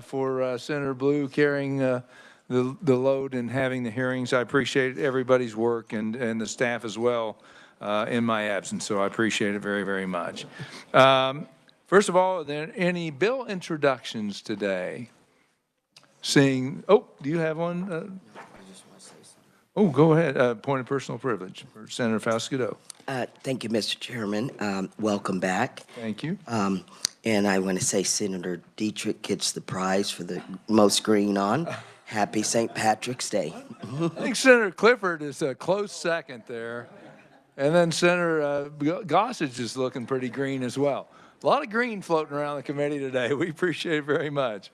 for Senator Blue carrying the load and having the hearings. I appreciate everybody's work and the staff as well in my absence, so I appreciate it very, very much. First of all, are there any bill introductions today? Seeing, oh, do you have one? Oh, go ahead. Point of personal privilege for Senator Falscadeau. Thank you, Mr. Chairman. Welcome back. Thank you. And I want to say Senator Dietrich gets the prize for the most green on. Happy St. Patrick's Day. I think Senator Clifford is a close second there. And then Senator Gossage is looking pretty green as well. A lot of green floating around the committee today. We appreciate it very much.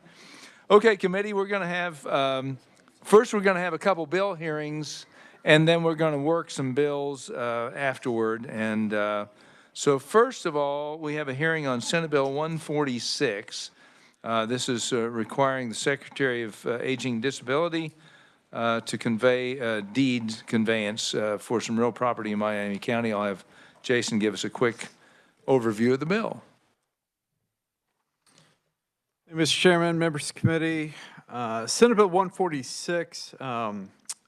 Okay, committee, we're going to have, first we're going to have a couple bill hearings, and then we're going to work some bills afterward. And so first of all, we have a hearing on Senate Bill 146. This is requiring the Secretary of Aging and Disability to convey deed conveyance for some real property in Miami County. I'll have Jason give us a quick overview of the bill. Mr. Chairman, members of the committee, Senate Bill 146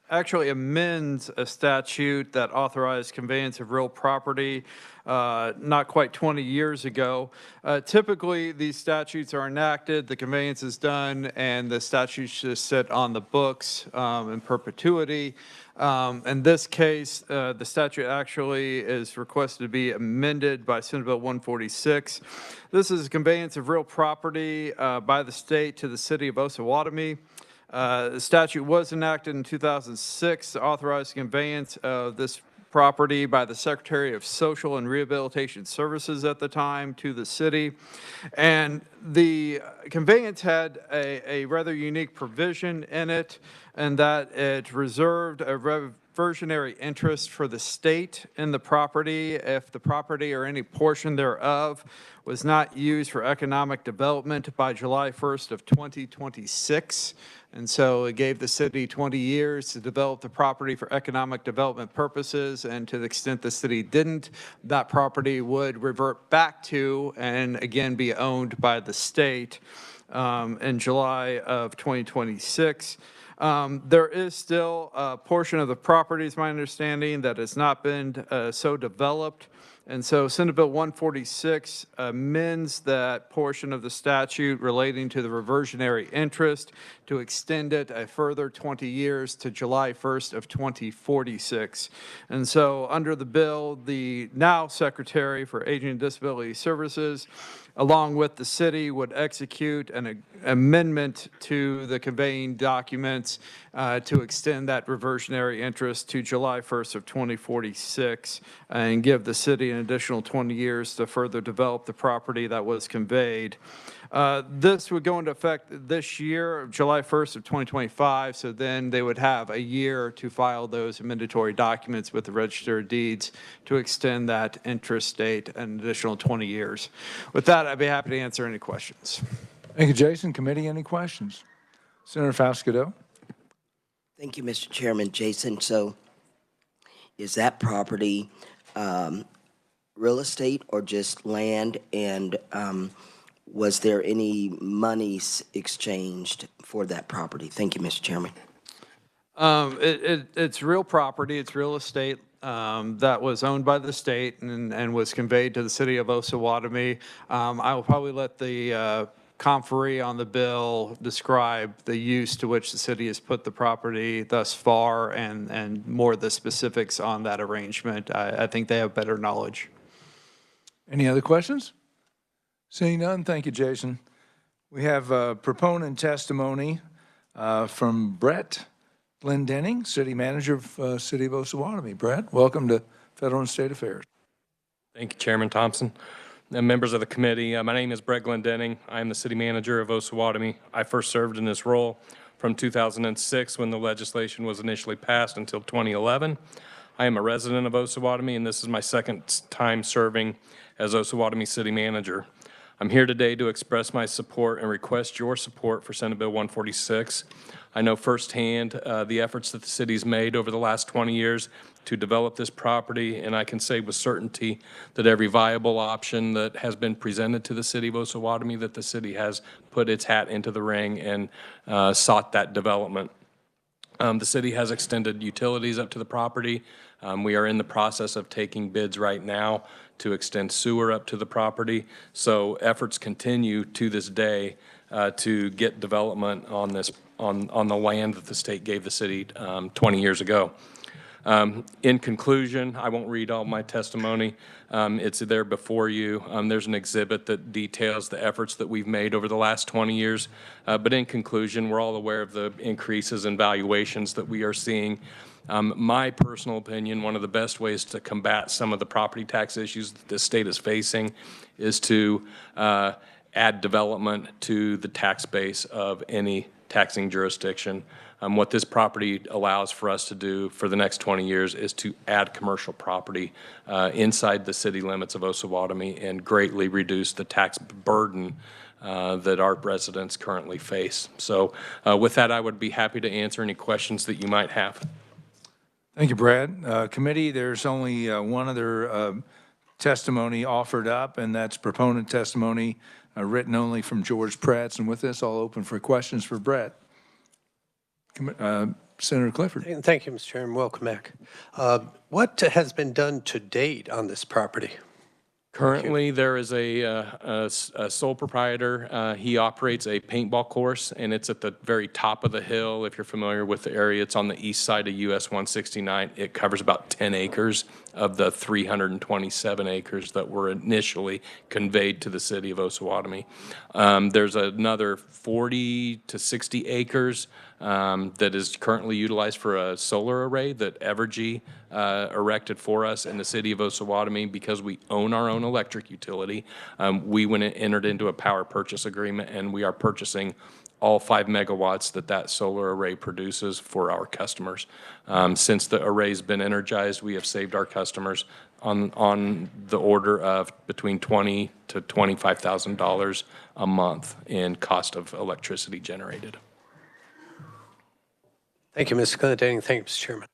actually amends a statute that authorized conveyance of real property not quite 20 years ago. Typically, these statutes are enacted, the conveyance is done, and the statutes just sit on the books in perpetuity. In this case, the statute actually is requested to be amended by Senate Bill 146. This is a conveyance of real property by the state to the city of Osawatomie. The statute was enacted in 2006 to authorize conveyance of this property by the Secretary of Social and Rehabilitation Services at the time to the city. And the conveyance had a rather unique provision in it, and that it reserved a reversionary interest for the state in the property if the property or any portion thereof was not used for economic development by July 1st of 2026. And so it gave the city 20 years to develop the property for economic development purposes, and to the extent the city didn't, that property would revert back to and again be owned by the state in July of 2026. There is still a portion of the property, is my understanding, that has not been so developed. And so Senate Bill 146 amends that portion of the statute relating to the reversionary interest to extend it a further 20 years to July 1st of 2046. And so under the bill, the now Secretary for Aging and Disability Services, along with the city, would execute an amendment to the conveying documents to extend that reversionary interest to July 1st of 2046 and give the city an additional 20 years to further develop the property that was conveyed. This would go into effect this year, July 1st of 2025, so then they would have a year to file those amendatory documents with the Register of Deeds to extend that interest date an additional 20 years. With that, I'd be happy to answer any questions. Thank you, Jason. Committee, any questions? Senator Falscadeau. Thank you, Mr. Chairman. Jason, so is that property real estate or just land, and was there any monies exchanged for that property? Thank you, Mr. Chairman. It's real property, it's real estate that was owned by the state and was conveyed to the city of Osawatomie. I will probably let the conferee on the bill describe the use to which the city has put the property thus far and more of the specifics on that arrangement. I think they have better knowledge. Any other questions? Seeing none, thank you, Jason. We have proponent testimony from Brett Glendenning, City Manager of City of Osawatomie. Brett, welcome to Federal and State Affairs. Thank you, Chairman Thompson. And members of the committee, my name is Brett Glendenning. I am the City Manager of Osawatomie. I first served in this role from 2006 when the legislation was initially passed until 2011. I am a resident of Osawatomie, and this is my second time serving as Osawatomie City Manager. I'm here today to express my support and request your support for Senate Bill 146. I know firsthand the efforts that the city's made over the last 20 years to develop this property, and I can say with certainty that every viable option that has been presented to the city of Osawatomie, that the city has put its hat into the ring and sought that development. The city has extended utilities up to the property. We are in the process of taking bids right now to extend sewer up to the property. So efforts continue to this day to get development on this on the land that the state gave the city 20 years ago. In conclusion, I won't read all my testimony. It's there before you. There's an exhibit that details the efforts that we've made over the last 20 years. But in conclusion, we're all aware of the increases in valuations that we are seeing. My personal opinion, one of the best ways to combat some of the property tax issues that the state is facing is to add development to the tax base of any taxing jurisdiction. What this property allows for us to do for the next 20 years is to add commercial property inside the city limits of Osawatomie and greatly reduce the tax burden that our residents currently face. So with that, I would be happy to answer any questions that you might have. Thank you, Brad. Committee, there's only one other testimony offered up, and that's proponent testimony written only from George Pratz. And with this, I'll open for questions for Brett. Senator Clifford. Thank you, Mr. Chairman. Welcome back. What has been done to date on this property? Currently, there is a sole proprietor. He operates a paintball course, and it's at the very top of the hill. If you're familiar with the area, it's on the east side of US 169. It covers about 10 acres of the 327 acres that were initially conveyed to the city of Osawatomie. There's another 40 to 60 acres that is currently utilized for a solar array that Evergy erected for us in the city of Osawatomie. Because we own our own electric utility, we went and entered into a power purchase agreement, and we are purchasing all 5 megawatts that solar array produces for our customers. Since the array's been energized, we have saved our customers on the order of between $20,000 to $25,000 a month in cost of electricity generated. Thank you, Mr. Glendening. Thank you, Mr. Chairman.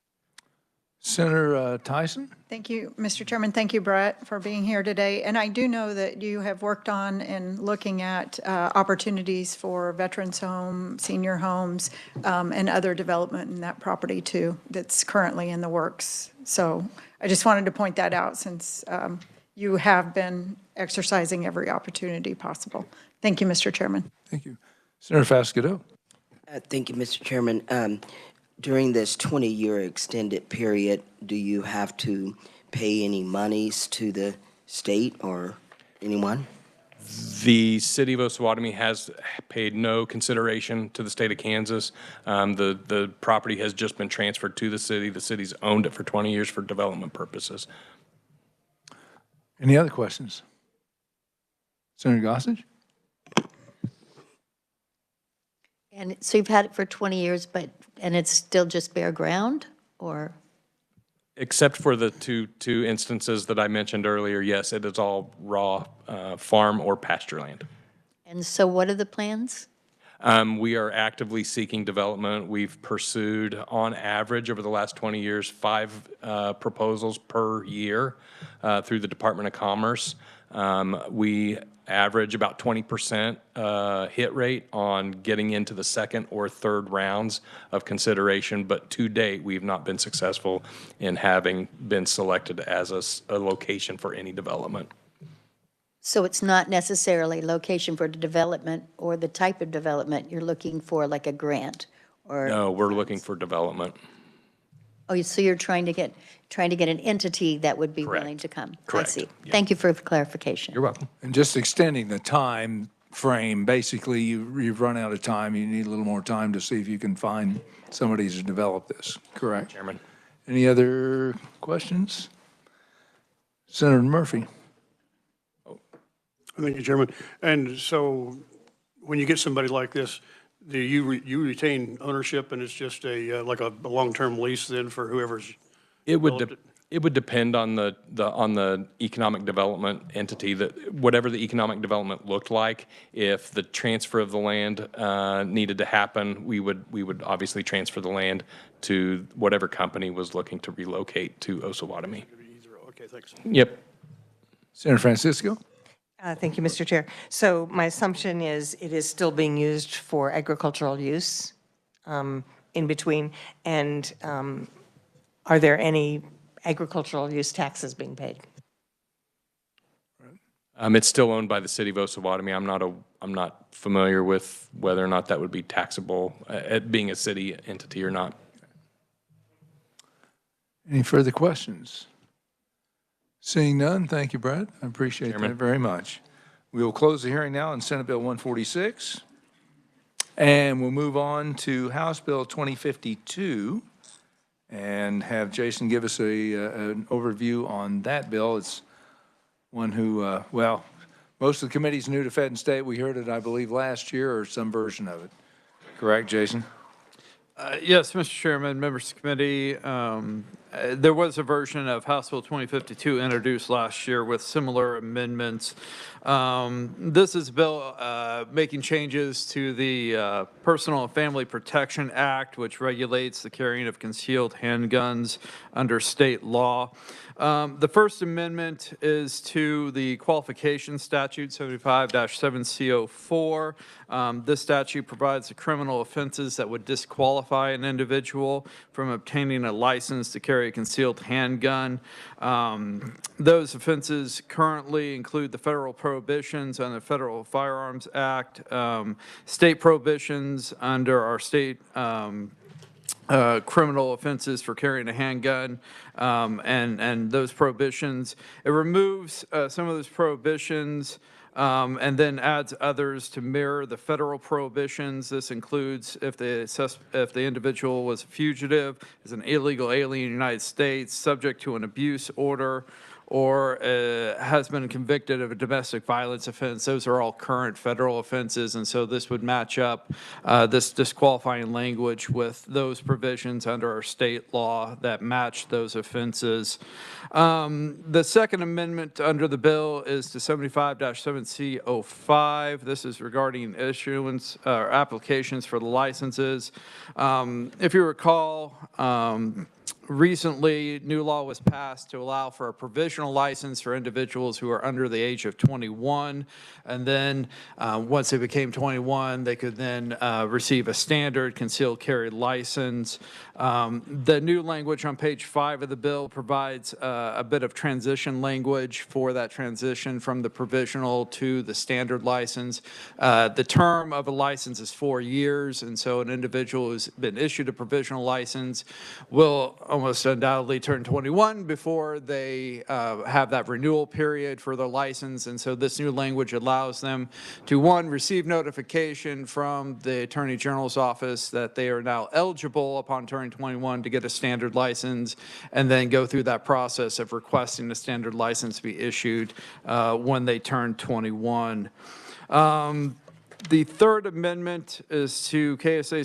Senator Tyson. Thank you, Mr. Chairman. Thank you, Brett, for being here today. And I do know that you have worked on and looking at opportunities for veterans home, senior homes, and other development in that property too that's currently in the works. So I just wanted to point that out since you have been exercising every opportunity possible. Thank you, Mr. Chairman. Thank you. Senator Fasquedo. Thank you, Mr. Chairman. During this 20-year extended period, do you have to pay any monies to the state or anyone? The city of Osawatomie has paid no consideration to the state of Kansas. The property has just been transferred to the city. The city's owned it for 20 years for development purposes. Any other questions? Senator Gossage? And so you've had it for 20 years, and it's still just bare ground, or? Except for the two instances that I mentioned earlier, yes, it is all raw farm or pasture land. And so what are the plans? We are actively seeking development. We've pursued, on average, over the last 20 years, 5 proposals per year through the Department of Commerce. We average about 20% hit rate on getting into the second or third rounds of consideration, but to date, we've not been successful in having been selected as a location for any development. So it's not necessarily location for the development or the type of development. You're looking for like a grant or? No, we're looking for development. Oh, so you're trying to get an entity that would be willing to come? Correct. I see. Yeah. Thank you for the clarification. You're welcome. And just extending the time frame, basically you've run out of time. You need a little more time to see if you can find somebody to develop this, correct? Chairman. Any other questions? Senator Murphy. Thank you, Chairman. And so when you get somebody like this, do you retain ownership and it's just like a long-term lease then for whoever's It It would depend on the economic development entity, that whatever the economic development looked like. If the transfer of the land needed to happen, we would obviously transfer the land to whatever company was looking to relocate to Osawatomie. Okay, thanks. Yep. Senator Francisco? Thank you, Mr. Chair. So my assumption is it is still being used for agricultural use in between, and are there any agricultural use taxes being paid? It's still owned by the city of Osawatomie. I'm not familiar with whether or not that would be taxable, being a city entity or not. Any further questions? Seeing none, thank you, Brett. I appreciate that very much. We will close the hearing now on Senate Bill 146, and we'll move on to House Bill 2052 and have Jason give us an overview on that bill. It's one who, well, most of the committee's new to Fed and State. We heard it, I believe, last year or some version of it. Correct, Jason? Yes, Mr. Chairman, members of the committee. There was a version of House Bill 2052 introduced last year with similar amendments. This is a bill making changes to the Personal and Family Protection Act, which regulates the carrying of concealed handguns under state law. The First Amendment is to the qualification statute 75-7C04. This statute provides the criminal offenses that would disqualify an individual from obtaining a license to carry a concealed handgun. Those offenses currently include the federal prohibitions under the Federal Firearms Act, state prohibitions under our state criminal offenses for carrying a handgun, and those prohibitions. It removes some of those prohibitions and then adds others to mirror the federal prohibitions. This includes if the individual was a fugitive, is an illegal alien in the United States, subject to an abuse order, or has been convicted of a domestic violence offense. Those are all current federal offenses, and so this would match up this disqualifying language with those provisions under our state law that match those offenses. The Second Amendment under the bill is to 75-7C05. This is regarding issuance or applications for the licenses. If you recall, recently, new law was passed to allow for a provisional license for individuals who are under the age of 21. And then once they became 21, they could then receive a standard concealed carry license. The new language on page 5 of the bill provides a bit of transition language for that transition from the provisional to the standard license. The term of a license is 4 years, and so an individual who's been issued a provisional license will almost undoubtedly turn 21 before they have that renewal period for their license. And so this new language allows them to, one, receive notification from the Attorney General's office that they are now eligible upon turning 21 to get a standard license, and then go through that process of requesting a standard license be issued when they turn 21. The Third Amendment is to KSA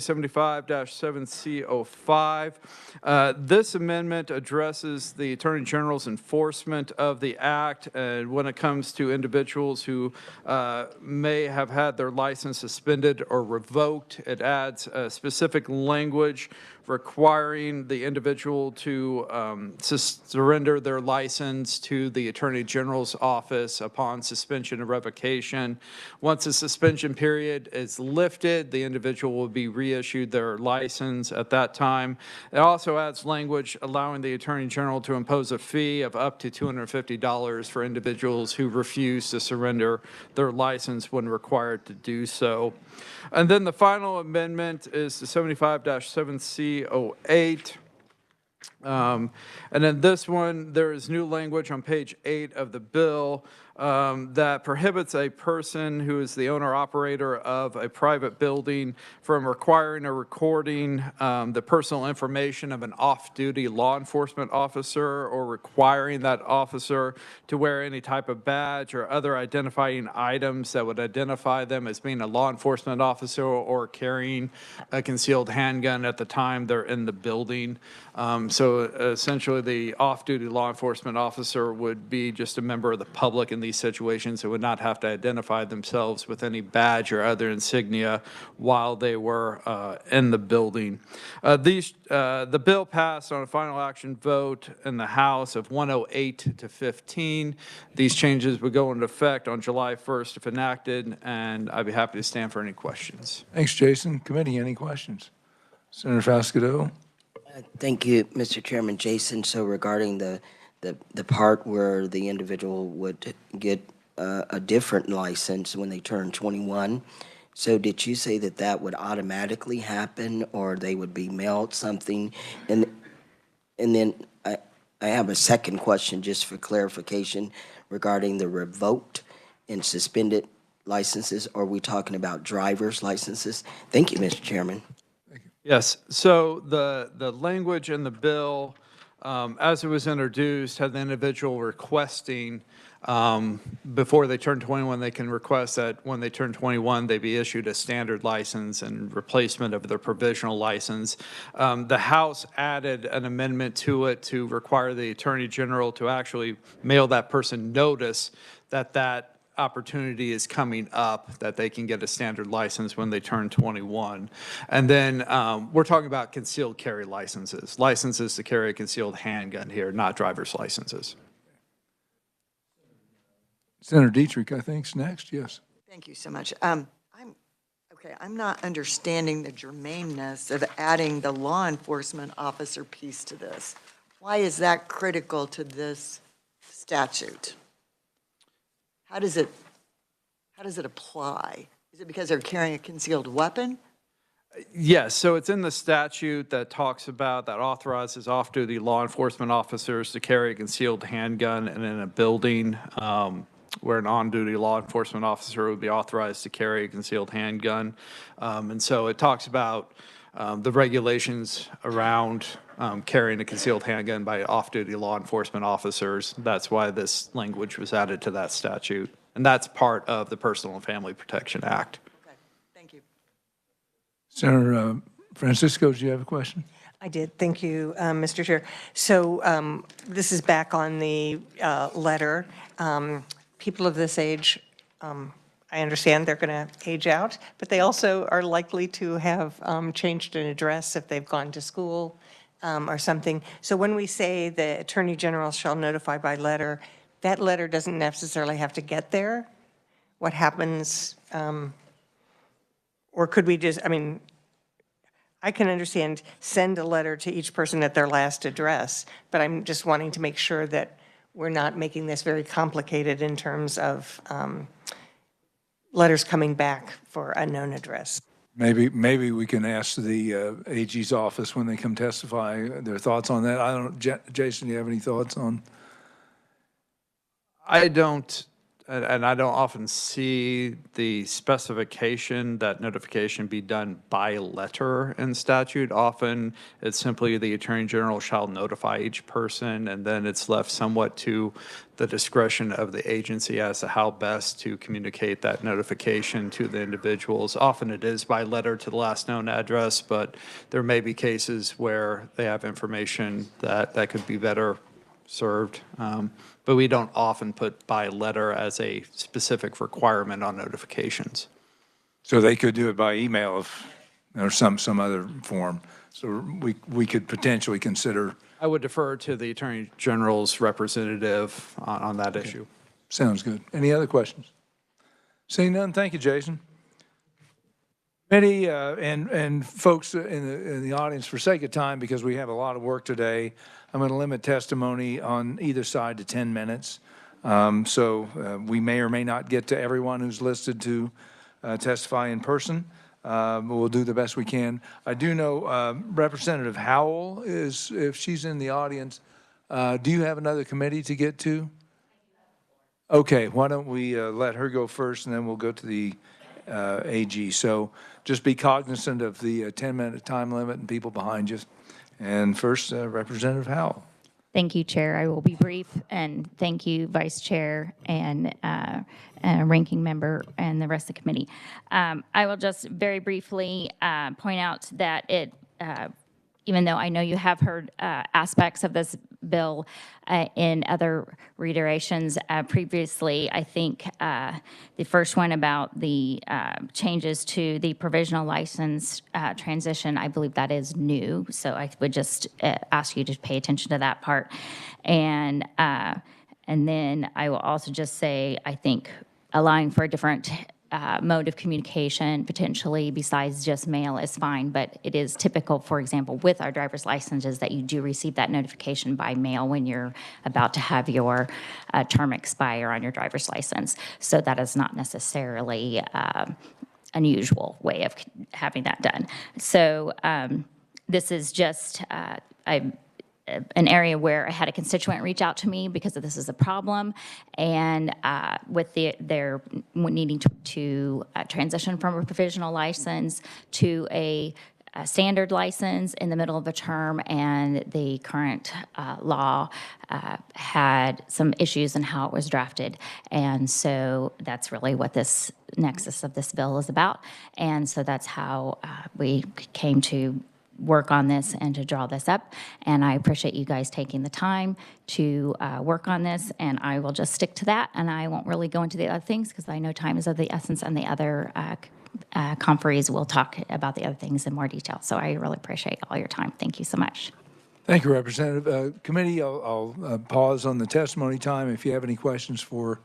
75-7C05. This amendment addresses the Attorney General's enforcement of the act, and when it comes to individuals who may have had their license suspended or revoked, it adds specific language requiring the individual to surrender their license to the Attorney General's office upon suspension or revocation. Once the suspension period is lifted, the individual will be reissued their license at that time. It also adds language allowing the Attorney General to impose a fee of up to $250 for individuals who refuse to surrender their license when required to do so. And then the final amendment is the 75-7C08. And then this one, there is new language on page 8 of the bill that prohibits a person who is the owner-operator of a private building from requiring or recording the personal information of an off-duty law enforcement officer or requiring that officer to wear any type of badge or other identifying items that would identify them as being a law enforcement officer or carrying a concealed handgun at the time they're in the building. So essentially, the off-duty law enforcement officer would be just a member of the public in these situations who would not have to identify themselves with any badge or other insignia while they were in the building. The bill passed on a final action vote in the House of 108 to 15. These changes would go into effect on July 1st if enacted, and I'd be happy to stand for any questions. Thanks, Jason. Committee, any questions? Senator Fasquedo? Thank you, Mr. Chairman. Jason, so regarding the part where the individual would get a different license when they turn 21, so did you say that that would automatically happen, or they would be mailed something? And then I have a second question just for clarification regarding the revoked and suspended licenses. Are we talking about driver's licenses? Thank you, Mr. Chairman. Yes, so the language in the bill, as it was introduced, had the individual requesting before they turn 21, they can request that when they turn 21, they be issued a standard license and replacement of their provisional license. The House added an amendment to it to require the Attorney General to actually mail that person notice that that opportunity is coming up, that they can get a standard license when they turn 21. And then we're talking about concealed carry licenses to carry a concealed handgun here, not driver's licenses. Senator Dietrich, I think, is next. Yes. Thank you so much. I'm not understanding the germaneness of adding the law enforcement officer piece to this. Why is that critical to this statute? How does it apply? Is it because they're carrying a concealed weapon? Yes, so it's in the statute that talks about, that authorizes off-duty law enforcement officers to carry a concealed handgun and in a building where an on-duty law enforcement officer would be authorized to carry a concealed handgun. And so it talks about the regulations around carrying a concealed handgun by off-duty law enforcement officers. That's why this language was added to that statute. And that's part of the Personal and Family Protection Act. Okay, thank you. Senator Francisco, do you have a question? I did. Thank you, Mr. Chair. So this is back on the letter. People of this age, I understand they're going to age out, but they also are likely to have changed an address if they've gone to school or something. So when we say the Attorney General shall notify by letter, that letter doesn't necessarily have to get there. What happens, or could we just, I mean, I can understand send a letter to each person at their last address, but I'm just wanting to make sure that we're not making this very complicated in terms of letters coming back for a known address. Maybe we can ask the AG's office when they come testify their thoughts on that. I don't, Jason, do you have any thoughts on? I don't, and I don't often see the specification that notification be done by letter in statute. Often it's simply the Attorney General shall notify each person, and then it's left somewhat to the discretion of the agency as to how best to communicate that notification to the individuals. Often it is by letter to the last known address, but there may be cases where they have information that could be better served. But we don't often put by letter as a specific requirement on notifications. So they could do it by email or some other form. So we could potentially consider. I would defer to the Attorney General's representative on that issue. Sounds good. Any other questions? Seeing none, thank you, Jason. Committee and folks in the audience, for sake of time, because we have a lot of work today, I'm going to limit testimony on either side to 10 minutes. So we may or may not get to everyone who's listed to testify in person. But we'll do the best we can. I do know Representative Howell is, if she's in the audience, do you have another committee to get to? Okay, why don't we let her go first, and then we'll go to the AG. So just be cognizant of the 10-minute time limit and people behind you. And first, Representative Howell. Thank you, Chair. I will be brief, and thank you, Vice Chair and Ranking Member and the rest of the committee. I will just very briefly point out that even though I know you have heard aspects of this bill in other reiterations previously, I think the first one about the changes to the provisional license transition, I believe that is new. So I would just ask you to pay attention to that part. And then I will also just say, I think allowing for a different mode of communication potentially besides just mail is fine, but it is typical, for example, with our driver's licenses that you do receive that notification by mail when you're about to have your term expire on your driver's license. So that is not necessarily unusual way of having that done. So this is just, an area where I had a constituent reach out to me because this is a problem, and with their needing to transition from a provisional license to a standard license in the middle of a term, and the current law had some issues in how it was drafted. And so that's really what this nexus of this bill is about. And so that's how we came to work on this and to draw this up. And I appreciate you guys taking the time to work on this, and I will just stick to that, and I won't really go into the other things because I know time is of the essence, and the other conferees will talk about the other things in more detail. So I really appreciate all your time. Thank you so much. Thank you, Representative. Committee, I'll pause on the testimony time if you have any questions for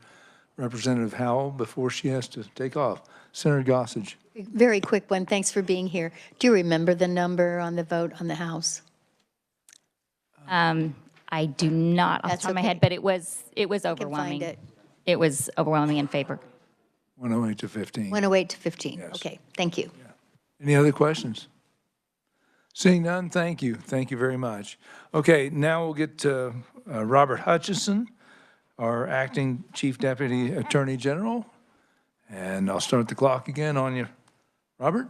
Representative Howell before she has to take off. Senator Gossage. Very quick one. Thanks for being here. Do you remember the number on the vote on the House? I do not off the That's top of my okay. head, but it was I can overwhelming. find it. It was overwhelming in favor. 108 to 15. 108 to 15. Yes. Okay, thank you. Any other questions? Seeing none, thank you. Thank you very much. Okay, now we'll get to Robert Hutchison, our acting Chief Deputy Attorney General. And I'll start the clock again on you. Robert?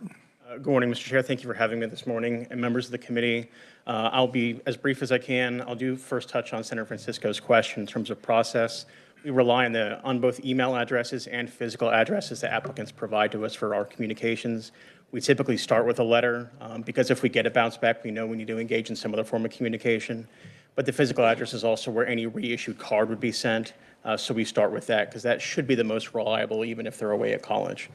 Good morning, Mr. Chair. Thank you for having me this morning. And members of the committee, I'll be as brief as I can. I'll first touch on Senator Francisco's question in terms of process. We rely on both email addresses and physical addresses that applicants provide to us for our communications. We typically start with a letter because if we get a bounce back, we know we need to engage in some other form of communication. But the physical address is also where any reissued card would be sent. So we start with that because that should be the most reliable, even if they're away at college.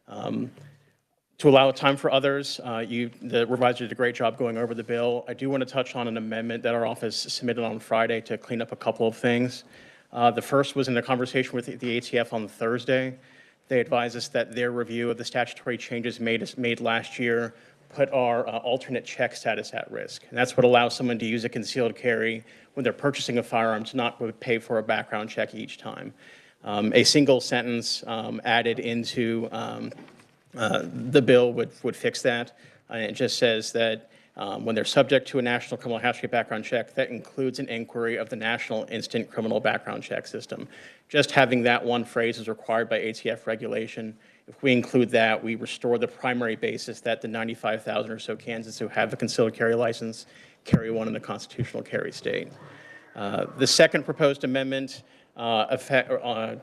To allow time for others, the revisor did a great job going over the bill. I do want to touch on an amendment that our office submitted on Friday to clean up a couple of things. The first was in a conversation with the ATF on Thursday. They advised us that their review of the statutory changes made last year put our alternate check status at risk. And that's what allows someone to use a concealed carry when they're purchasing a firearm to not pay for a background check each time. A single sentence added into the bill would fix that. It just says that when they're subject to a national criminal history background check, that includes an inquiry of the National Instant Criminal Background Check System. Just having that one phrase is required by ATF regulation. If we include that, we restore the primary basis that the 95,000 or so Kansans who have a concealed carry license carry one in a constitutional carry state. The second proposed amendment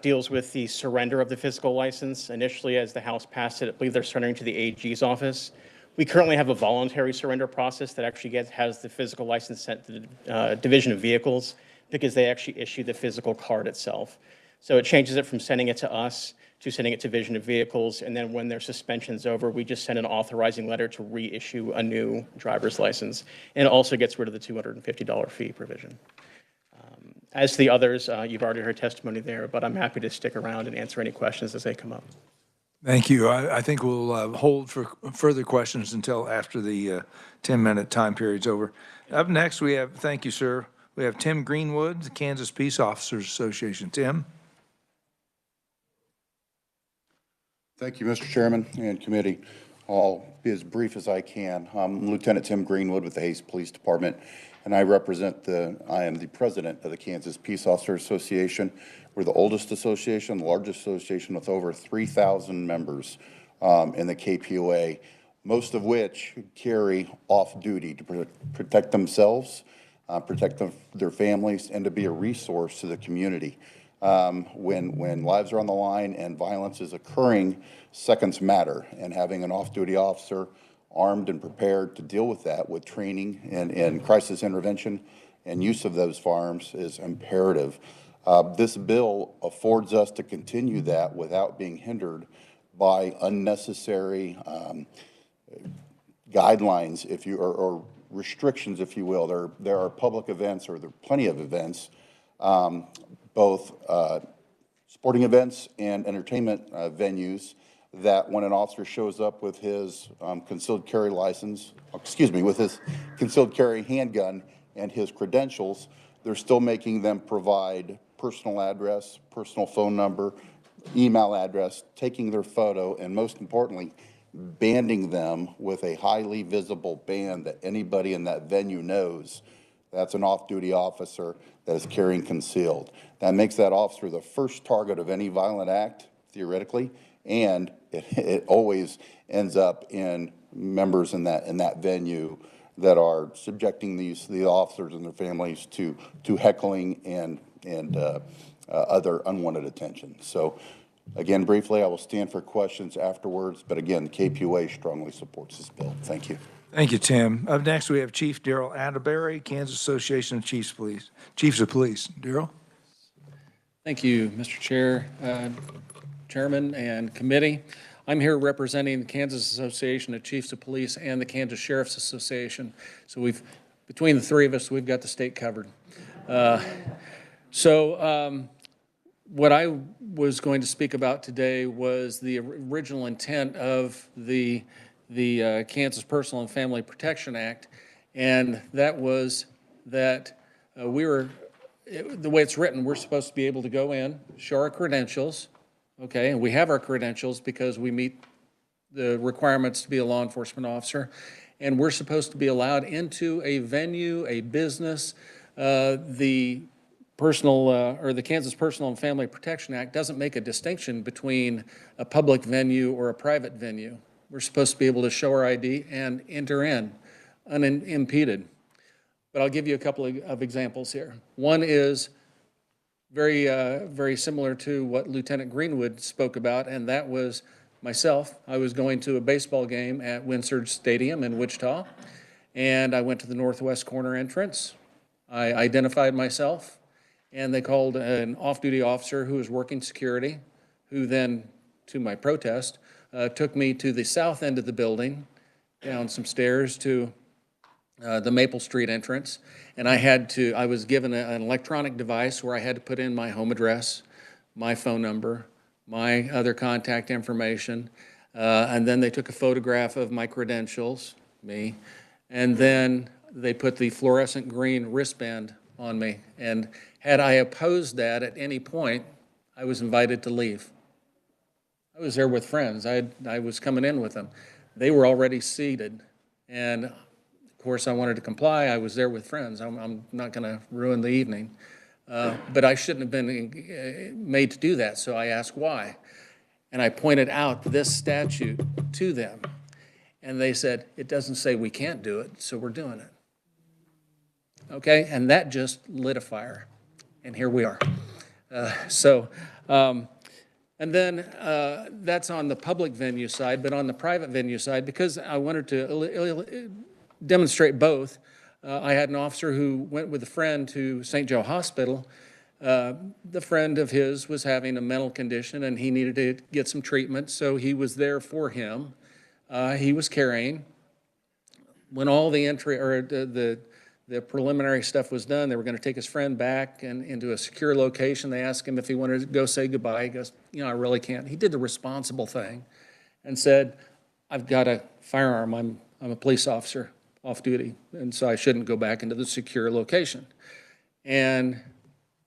deals with the surrender of the physical license. Initially, as the House passed it, I believe they're surrendering to the AG's office. We currently have a voluntary surrender process that actually has the physical license sent to the Division of Vehicles because they actually issue the physical card itself. So it changes it from sending it to us to sending it to Division of Vehicles, and then when their suspension's over, we just send an authorizing letter to reissue a new driver's license. And it also gets rid of the $250 fee provision. As to the others, you've already heard testimony there, but I'm happy to stick around and answer any questions as they come up. Thank you. I think we'll hold for further questions until after the 10-minute time period's over. Up next, we have, thank you, sir, we have Tim Greenwood, the Kansas Peace Officers Association. Tim? Thank you, Mr. Chairman and committee. I'll be as brief as I can. I'm Lieutenant Tim Greenwood with the Hays Police Department, and I am the president of the Kansas Peace Officers Association. We're the oldest association, the largest association with over 3,000 members in the KPOA, most of which carry off-duty to protect themselves, protect their families, and to be a resource to the community. When lives are on the line and violence is occurring, seconds matter, and having an off-duty officer armed and prepared to deal with that with training and crisis intervention and use of those firearms is imperative. This bill affords us to continue that without being hindered by unnecessary guidelines, or restrictions, if you will. There are public events, or there are plenty of events, both sporting events and entertainment venues, that when an officer shows up with his concealed carry license, with his concealed carry handgun and his credentials, they're still making them provide personal address, personal phone number, email address, taking their photo, and most importantly, banding them with a highly visible band that anybody in that venue knows that's an off-duty officer that is carrying concealed. That makes that officer the first target of any violent act, theoretically, and it always ends up in members in that venue that are subjecting the officers and their families to heckling and other unwanted attention. So, again, briefly, I will stand for questions afterwards, but again, the KPOA strongly supports this bill. Thank you. Thank you, Tim. Up next, we have Chief Darrell Atterbury, Kansas Association of Chiefs of Police. Darrell? Thank you, Mr. Chair, Chairman, and committee. I'm here representing the Kansas Association of Chiefs of Police and the Kansas Sheriff's Association. So between the three of us, we've got the state covered. What I was going to speak about today was the original intent of the Kansas Personal and Family Protection Act, and that was that the way it's written, we're supposed to be able to go in, show our credentials, okay, and we have our credentials because we meet the requirements to be a law enforcement officer, and we're supposed to be allowed into a venue, a business. The Kansas Personal and Family Protection Act doesn't make a distinction between a public venue or a private venue. We're supposed to be able to show our ID and enter in unimpeded. But I'll give you a couple of examples here. One is very similar to what Lieutenant Greenwood spoke about, and that was myself. I was going to a baseball game at Windsor Stadium in Wichita, and I went to the northwest corner entrance. I identified myself, and they called an off-duty officer who was working security, who then, to my protest, took me to the south end of the building, down some stairs to the Maple Street entrance, and I was given an electronic device where I had to put in my home address, my phone number, my other contact information, and then they took a photograph of my credentials, me, and then they put the fluorescent green wristband on me, and had I opposed that at any point, I was invited to leave. I was there with friends. I was coming in with them. They were already seated, and of course I wanted to comply. I was there with friends. I'm not going to ruin the evening. But I shouldn't have been made to do that, so I asked why. And I pointed out this statute to them, and they said, it doesn't say we can't do it, so we're doing it. Okay, and that just lit a fire, and here we are. And then that's on the public venue side, but on the private venue side, because I wanted to demonstrate both, I had an officer who went with a friend to St. Joe Hospital. The friend of his was having a mental condition and he needed to get some treatment, so he was there for him. He was carrying. When all the the preliminary stuff was done, they were going to take his friend back into a secure location. They asked him if he wanted to go say goodbye. He goes, I really can't. He did the responsible thing and said, I've got a firearm. I'm a police officer off duty, and so I shouldn't go back into the secure location. And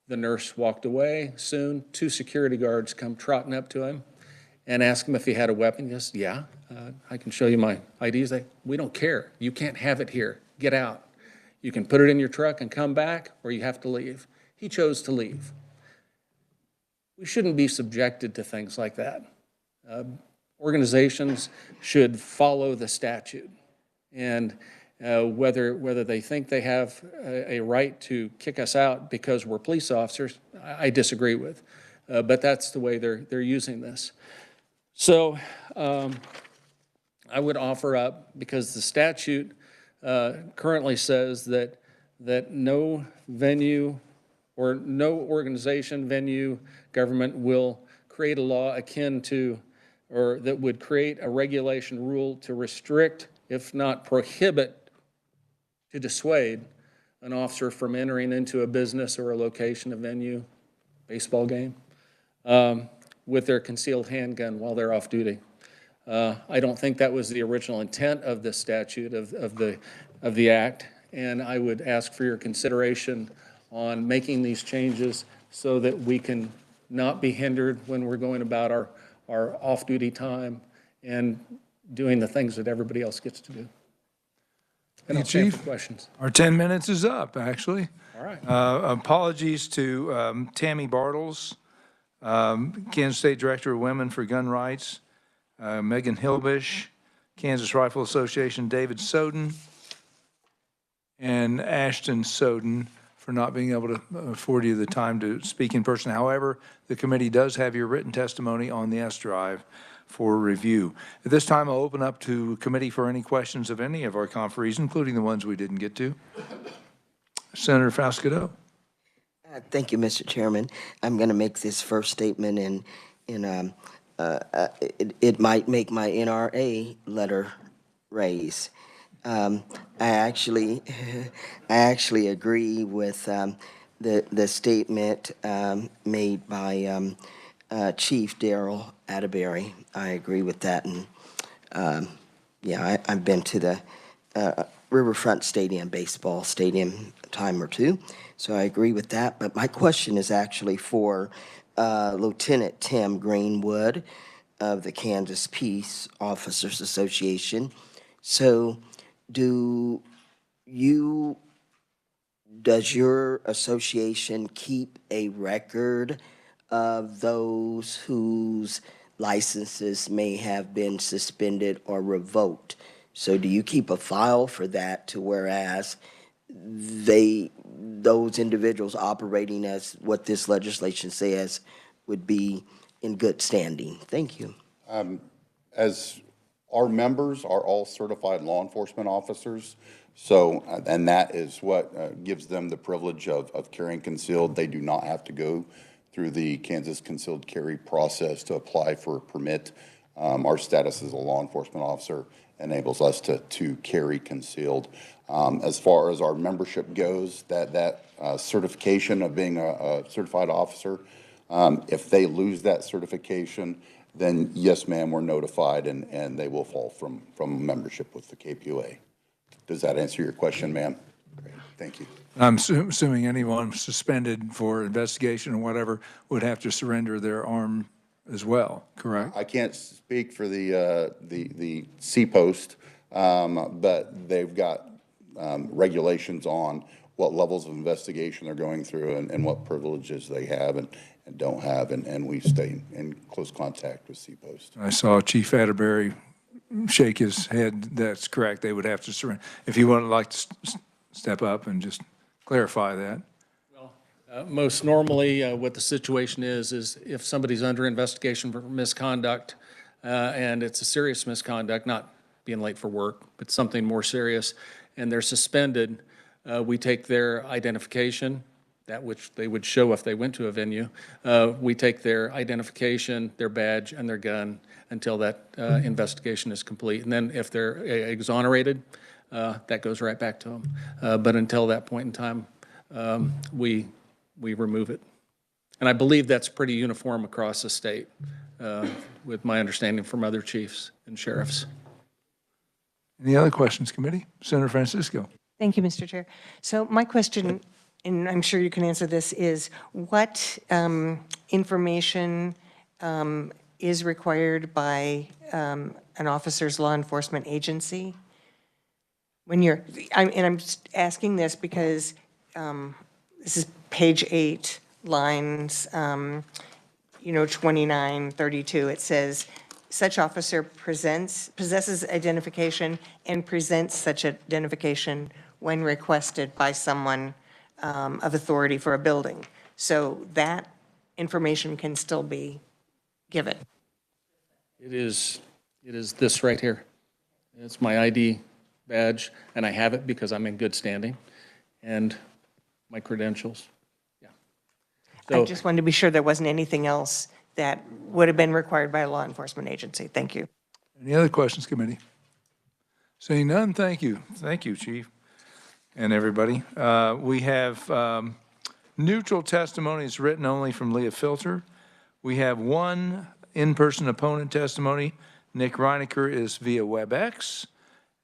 the nurse walked away. Soon, 2 security guards come trotting up to him and ask him if he had a weapon. He goes, yeah, I can show you my IDs. We don't care. You can't have it here. Get out. You can put it in your truck and come back, or you have to leave. He chose to leave. we shouldn't be subjected to things like that. Organizations should follow the statute. And whether they think they have a right to kick us out because we're police officers, I disagree with. But that's the way they're using this. So I would offer up, because the statute currently says that no venue or no organization, venue, government will create a law akin to, or that would create a regulation rule to restrict, if not prohibit, to dissuade an officer from entering into a business or a location, a venue, baseball game, with their concealed handgun while they're off duty. I don't think that was the original intent of the statute, of the act, and I would ask for your consideration on making these changes so that we can not be hindered when we're going about our off-duty time and doing the things that everybody else gets to do. And I'll stand for questions. Our 10 minutes is up, actually. All right. Apologies to Tammy Bartles, Kansas State Director of Women for Gun Rights, Megan Hilbish, Kansas Rifle Association, David Soden, and Ashton Soden for not being able to afford you the time to speak in person. However, the committee does have your written testimony on the S drive for review. At this time, I'll open up to committee for any questions of any of our conferees, including the ones we didn't get to. Senator Fasquedo. Thank you, Mr. Chairman. I'm going to make this first statement, and it might make my NRA letter raise. I actually agree with the statement made by Chief Darrell Atterbury. I agree with that, and yeah, I've been to the Riverfront Stadium, baseball stadium, a time or two, so I agree with that. But my question is actually for Lieutenant Tim Greenwood of the Kansas Peace Officers Association. So does your association keep a record of those whose licenses may have been suspended or revoked? So do you keep a file for that, to whereas those individuals operating as what this legislation says would be in good standing? Thank you. As our members are all certified law enforcement officers, so, and that is what gives them the privilege of carrying concealed. They do not have to go through the Kansas concealed carry process to apply for a permit. Our status as a law enforcement officer enables us to carry concealed. As far as our membership goes, that certification of being a certified officer, if they lose that certification, then yes, ma'am, we're notified, and they will fall from membership with the KPUA. Does that answer your question, ma'am? Great, thank you. I'm assuming anyone suspended for investigation or whatever would have to surrender their arm as well, correct? I can't speak for the C-Post, but they've got regulations on what levels of investigation they're going through and what privileges they have and don't have, and we stay in close contact with C-Post. I saw Chief Atterbury shake his head. That's correct. They would have to surrender. If you would like to step up and just clarify that. Most normally, what the situation is if somebody's under investigation for misconduct, and it's a serious misconduct, not being late for work, but something more serious, and they're suspended, we take their identification, that which they would show if they went to a venue. We take their identification, their badge, and their gun until that investigation is complete. And then if they're exonerated, that goes right back to them. But until that point in time, we remove it. And I believe that's pretty uniform across the state, with my understanding from other chiefs and sheriffs. Any other questions, committee? Senator Francisco. Thank you, Mr. Chair. So my question, and I'm sure you can answer this, is what information is required by an officer's law enforcement agency? When you're, and I'm just asking this because this is page 8, lines 2932, it says, such officer possesses identification and presents such identification when requested by someone of authority for a building. So that information can still be given. It is this right here. It's my ID badge, and I have it because I'm in good standing, and my credentials. Yeah. I So, just wanted to be sure there wasn't anything else that would have been required by a law enforcement agency. Thank you. Any other questions, committee? Seeing none, thank you. Thank you, Chief, and everybody. We have neutral testimonies written only from Leah Filter. We have one in-person opponent testimony. Nick Reinecker is via WebEx.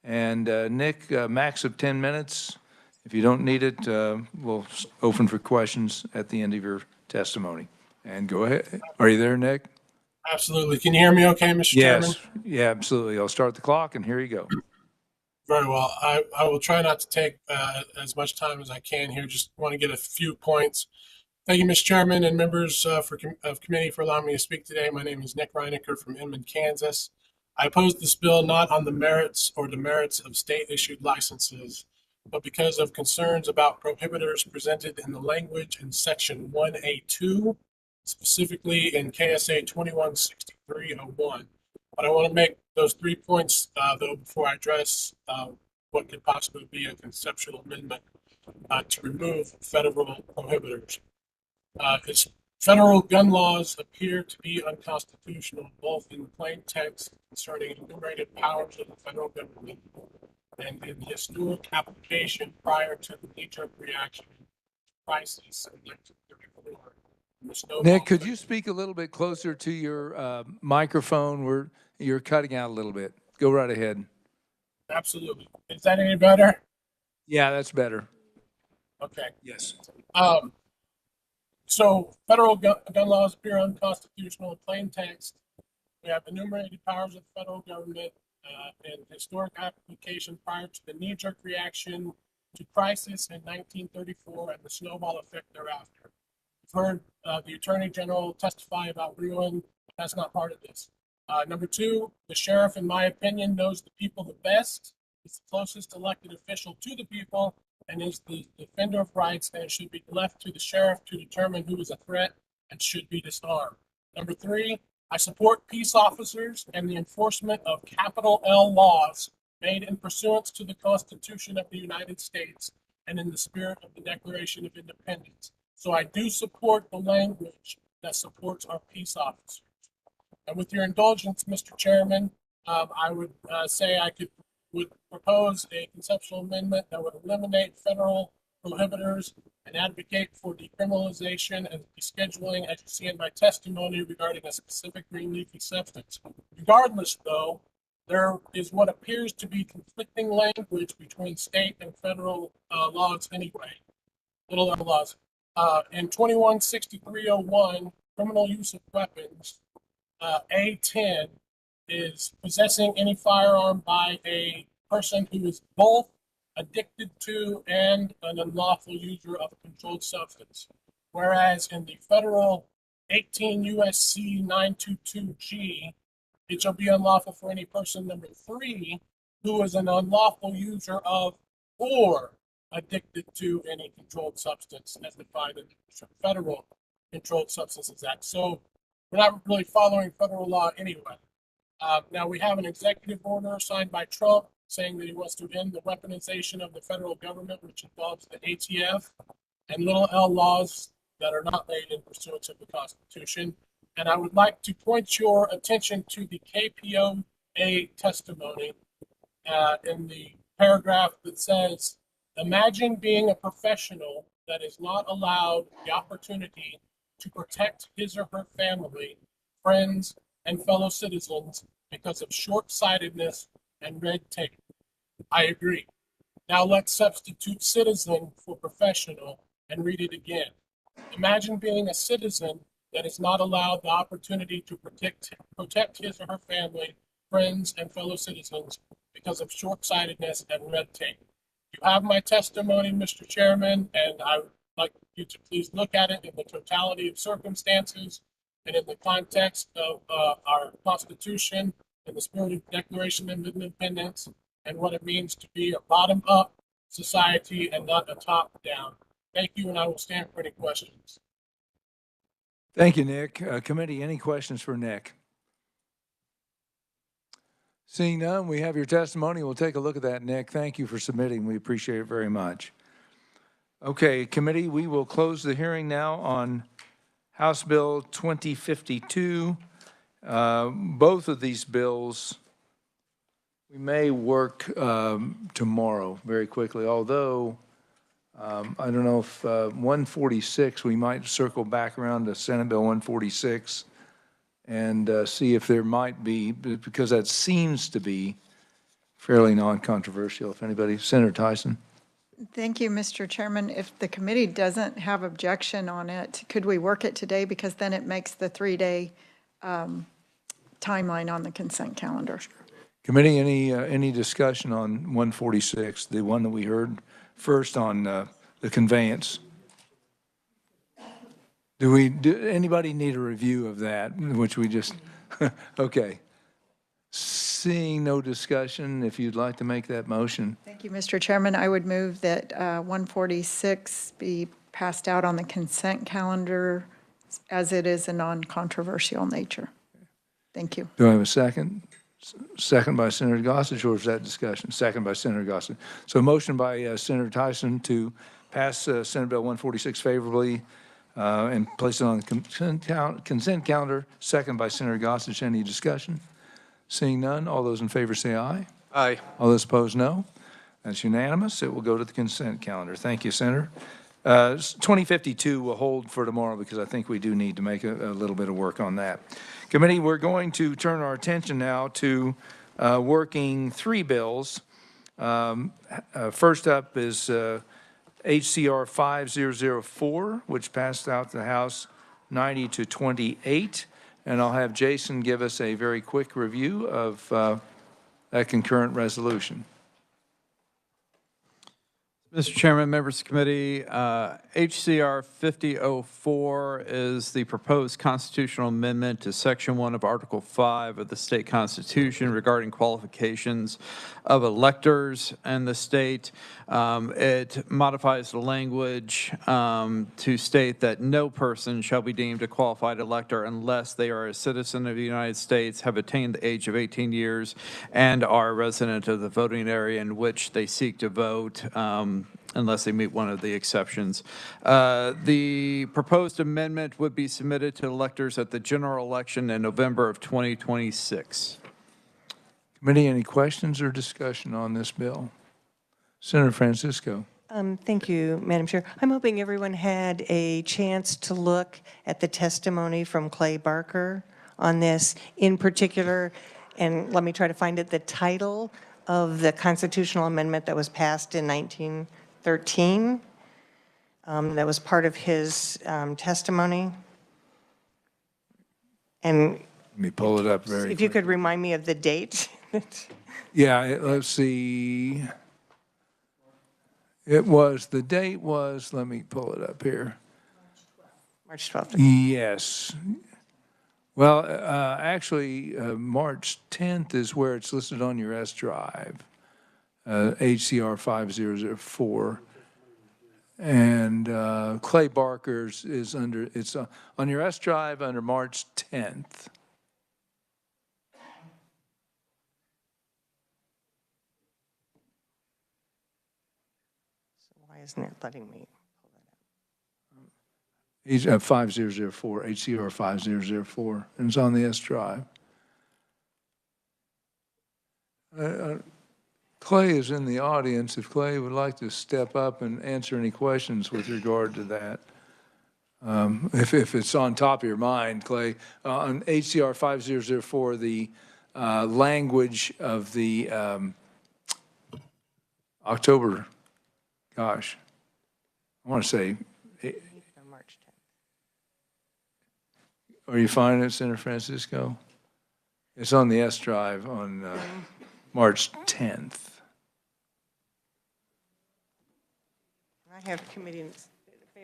And Nick, max of 10 minutes. If you don't need it, we'll open for questions at the end of your testimony. And go ahead. Are you there, Nick? Absolutely. Can you hear me okay, Mr. Chairman? Yes. Yeah, absolutely. I'll start the clock, and here you go. Very well. I will try not to take as much time as I can here. Just want to get a few points. Thank you, Mr. Chairman and members of committee for allowing me to speak today. My name is Nick Reinecker from Inman, Kansas. I oppose this bill not on the merits or demerits of state-issued licenses, but because of concerns about prohibitors presented in the language in Section 1A2, specifically in KSA 216301. But I want to make those 3 points, though, before I address what could possibly be a conceptual amendment to remove federal prohibitors. Federal gun laws appear to be unconstitutional, both in the plain text concerning enumerated powers of the federal government and in the historic application prior to the knee-jerk reaction crisis in 1934. Nick, could you speak a little bit closer to your microphone? You're cutting out a little bit. Go right ahead. Absolutely. Is that any better? Yeah, that's better. Okay. Yes. So federal gun laws appear unconstitutional in plain text. We have enumerated powers of the federal government and historic application prior to the knee-jerk reaction to crisis in 1934 and the snowball effect thereafter. We've heard the Attorney General testify about ruin. That's not part of this. Number two, the sheriff, in my opinion, knows the people the best. He's the closest elected official to the people and is the defender of rights, and it should be left to the sheriff to determine who is a threat and should be disarmed. Number three, I support peace officers and the enforcement of capital L laws made in pursuance to the Constitution of the United States and in the spirit of the Declaration of Independence. So I do support the language that supports our peace officers. And with your indulgence, Mr. Chairman, I would say I would propose a conceptual amendment that would eliminate federal prohibitors and advocate for decriminalization and descheduling, as you see in my testimony, regarding a specific green leafy substance. Regardless, though, there is what appears to be conflicting language between state and federal laws anyway, little L laws. In 216301, criminal use of weapons, A10 is possessing any firearm by a person who is both addicted to and an unlawful user of a controlled substance. Whereas in the federal 18 USC 922G, it shall be unlawful for any person, number three, who is an unlawful user of or addicted to any controlled substance as defined in the Federal Controlled Substances Act. So we're not really following federal law anyway. Now we have an executive order signed by Trump saying that he wants to end the weaponization of the federal government, which involves the ATF and little L laws that are not made in pursuance of the Constitution. And I would like to point your attention to the KPOA testimony in the paragraph that says, imagine being a professional that is not allowed the opportunity to protect his or her family, friends, and fellow citizens because of short-sightedness and red tape. I agree. Now let's substitute citizen for professional and read it again. Imagine being a citizen that is not allowed the opportunity to protect his or her family, friends, and fellow citizens because of short-sightedness and red tape. You have my testimony, Mr. Chairman, and I would like you to please look at it in the totality of circumstances and in the context of our Constitution and the spirit of Declaration of Independence and what it means to be a bottom-up society and not a top-down. Thank you, and I will stand for any questions. Thank you, Nick. Committee, any questions for Nick? Seeing none, we have your testimony. We'll take a look at that, Nick. Thank you for submitting. We appreciate it very much. Okay, committee, we will close the hearing now on House Bill 2052. Both of these bills, we may work tomorrow very quickly, although I don't know if 146, we might circle back around to Senate Bill 146 and see if there might be, because that seems to be fairly non-controversial. If anybody, Senator Tyson. Thank you, Mr. Chairman. If the committee doesn't have objection on it, could we work it today? Because then it makes the 3-day timeline on the consent calendar. Committee, any discussion on 146, the one that we heard first on the conveyance? Do anybody need a review of that, which we just, okay. Seeing no discussion, if you'd like to make that motion. Thank you, Mr. Chairman. I would move that 146 be passed out on the consent calendar as it is a non-controversial nature. Thank you. Do I have a second? Second by Senator Gossage, or is that discussion? Second by Senator Gossage. So a motion by Senator Tyson to pass Senate Bill 146 favorably and place it on the consent calendar. Second by Senator Gossage. Any discussion? Seeing none, all those in favor say aye. Aye. All those opposed, no. That's unanimous. It will go to the consent calendar. Thank you, Senator. 2052 will hold for tomorrow because I think we do need to make a little bit of work on that. Committee, we're going to turn our attention now to working 3 bills. First up is HCR 5004, which passed out the House 90-28. And I'll have Jason give us a very quick review of that concurrent resolution. Mr. Chairman, members of the committee, HCR 5004 is the proposed constitutional amendment to Section 1 of Article 5 of the state constitution regarding qualifications of electors in the state. It modifies the language to state that no person shall be deemed a qualified elector unless they are a citizen of the United States, have attained the age of 18 years, and are a resident of the voting area in which they seek to vote, unless they meet one of the exceptions. The proposed amendment would be submitted to electors at the general election in November of 2026. Committee, any questions or discussion on this bill? Senator Francisco. Thank you, Madam Chair. I'm hoping everyone had a chance to look at the testimony from Clay Barker on this. In particular, and let me try to find it, the title of the constitutional amendment that was passed in 1913. That was part of his testimony. And let me pull it up very if you could remind me of the date. Yeah, let's see. The date was, let me pull it up here. March 12th. Yes. Well, actually, March 10th is where it's listed on your S drive, HCR 5004. And Clay Barker's is under, it's on your S drive under March 10th. Why isn't it letting me pull that up? He's at 5004, HCR 5004, and it's on the S drive. Clay is in the audience. If Clay would like to step up and answer any questions with regard to that. If it's on top of your mind, Clay, on HCR 5004, the language of the October, gosh, I want to say. March 10th. Are you finding it, Senator Francisco? It's on the S drive on March 10th. I have committee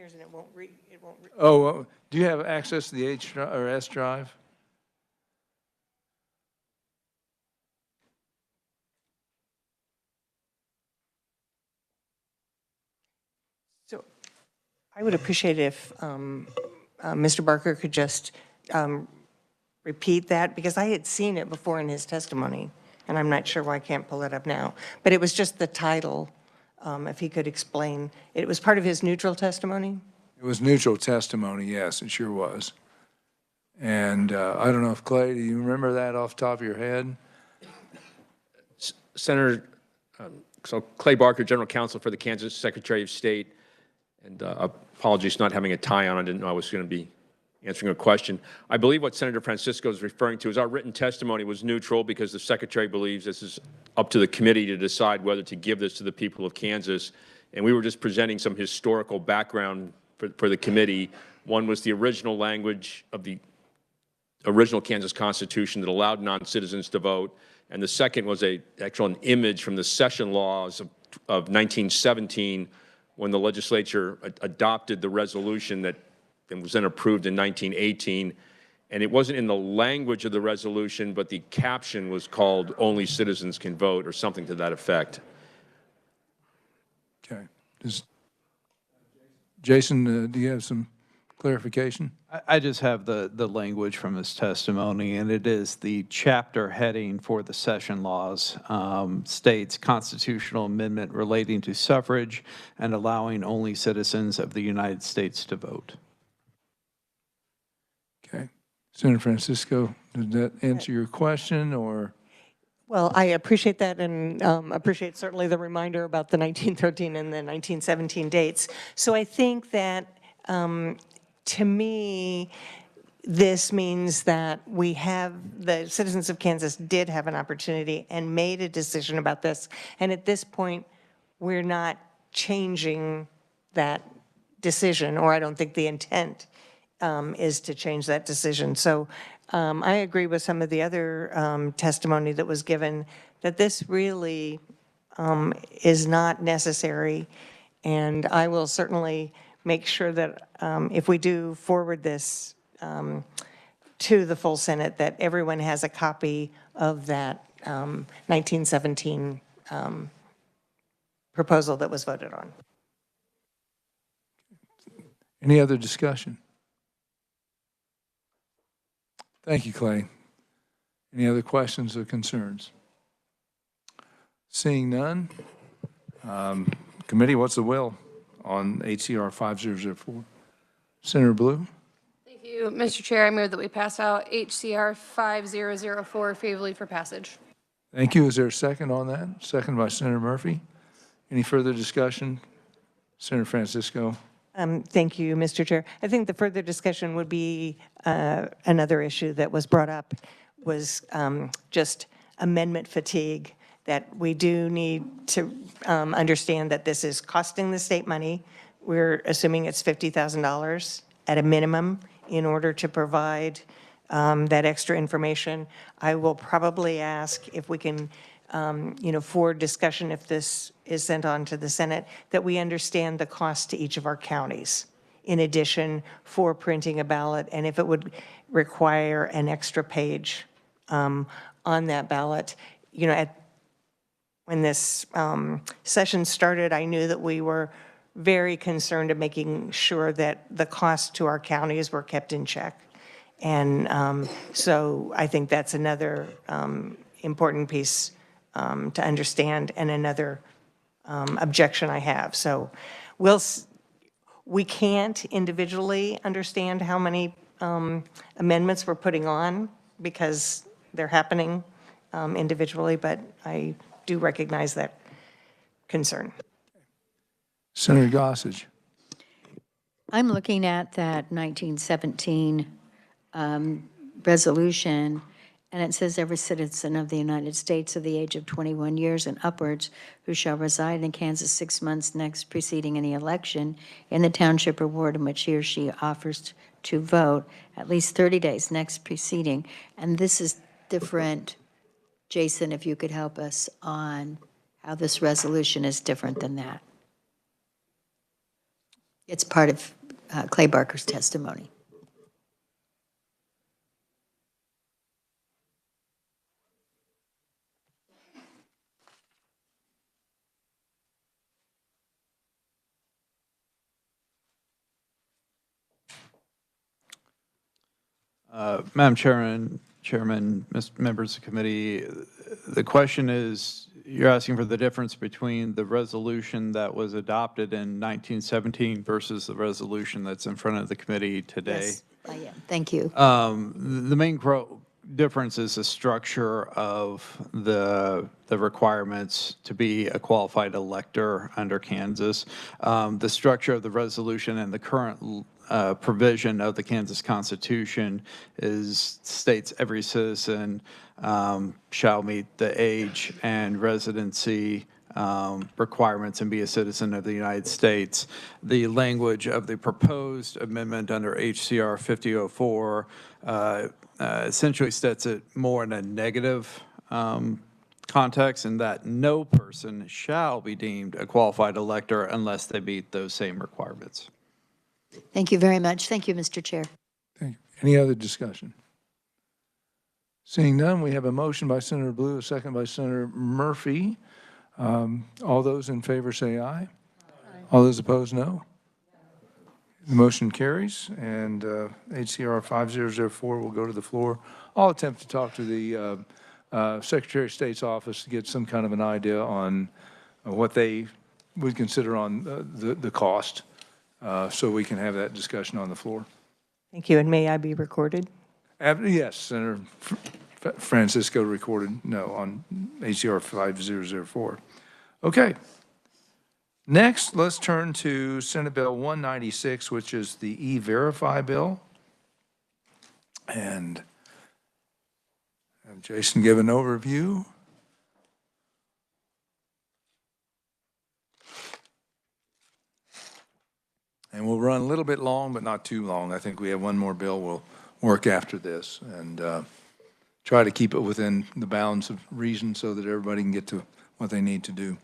years and it won't Oh, do you have access to the or S drive? So I would appreciate if Mr. Barker could just repeat that, because I had seen it before in his testimony, and I'm not sure why I can't pull it up now. But it was just the title, if he could explain. It was part of his neutral testimony? It was neutral testimony, yes, it sure was. And I don't know if Clay, do you remember that off the top of your head? Senator, so Clay Barker, General Counsel for the Kansas Secretary of State, and apologies for not having a tie on. I didn't know I was going to be answering a question. I believe what Senator Francisco is referring to is our written testimony was neutral because the Secretary believes this is up to the committee to decide whether to give this to the people of Kansas. And we were just presenting some historical background for the committee. One was the original language of the original Kansas Constitution that allowed non-citizens to vote. And the second was an image from the session laws of 1917 when the legislature adopted the resolution that was then approved in 1918. And it wasn't in the language of the resolution, but the caption was called "Only Citizens Can Vote" or something to that effect. Okay. Jason, do you have some clarification? I just have the language from his testimony, and it is the chapter heading for the session laws states constitutional amendment relating to suffrage and allowing only citizens of the United States to vote. Okay. Senator Francisco, did that answer your question, or? Well, I appreciate that, and appreciate certainly the reminder about the 1913 and the 1917 dates. So I think that, to me, this means that the citizens of Kansas did have an opportunity and made a decision about this. And at this point, we're not changing that decision, or I don't think the intent is to change that decision. So I agree with some of the other testimony that was given, that this really is not necessary. And I will certainly make sure that if we do forward this to the full Senate, that everyone has a copy of that 1917 proposal that was voted on. Any other discussion? Thank you, Clay. Any other questions or concerns? Seeing none, committee, what's the will on HCR 5004? Senator Blue? Thank you, Mr. Chair. I move that we pass out HCR 5004 favorably for passage. Thank you. Is there a second on that? Second by Senator Murphy. Any further discussion? Senator Francisco? Thank you, Mr. Chair. I think the further discussion would be another issue that was brought up was just amendment fatigue, that we do need to understand that this is costing the state money. We're assuming it's $50,000 at a minimum in order to provide that extra information. I will probably ask if we can, for discussion, if this is sent on to the Senate, that we understand the cost to each of our counties in addition for printing a ballot, and if it would require an extra page on that ballot. When this session started, I knew that we were very concerned of making sure that the costs to our counties were kept in check. And so I think that's another important piece to understand, and another objection I have. So we can't individually understand how many amendments we're putting on because they're happening individually, but I do recognize that concern. Senator Gossage. I'm looking at that 1917 resolution, and it says every citizen of the United States of the age of 21 years and upwards who shall reside in Kansas 6 months next preceding any election in the township or ward in which he or she offers to vote at least 30 days next preceding. And this is different. Jason, if you could help us on how this resolution is different than that. It's part of Clay Barker's testimony. Madam Chairman, members of the committee, the question is, you're asking for the difference between the resolution that was adopted in 1917 versus the resolution that's in front of the committee today. Yes, I am. Thank you. The main difference is the structure of the requirements to be a qualified elector under Kansas. The structure of the resolution and the current provision of the Kansas Constitution states every citizen shall meet the age and residency requirements and be a citizen of the United States. The language of the proposed amendment under HCR 5004 essentially states it more in a negative context, in that no person shall be deemed a qualified elector unless they meet those same requirements. Thank you very much. Thank you, Mr. Chair. Thank you. Any other discussion? Seeing none, we have a motion by Senator Blue, a second by Senator Murphy. All those in favor say aye. Aye. All those opposed, no. The motion carries, and HCR 5004 will go to the floor. I'll attempt to talk to the Secretary of State's office to get some kind of an idea on what they would consider on the cost, so we can have that discussion on the floor. Thank you, and may I be recorded? Yes, Senator Francisco recorded no on HCR 5004. Okay. Next, let's turn to Senate Bill 196, which is the E-Verify bill. And have Jason give an overview. And we'll run a little bit long, but not too long. I think we have one more bill we'll work after this, and try to keep it within the bounds of reason so that everybody can get to what they need to do.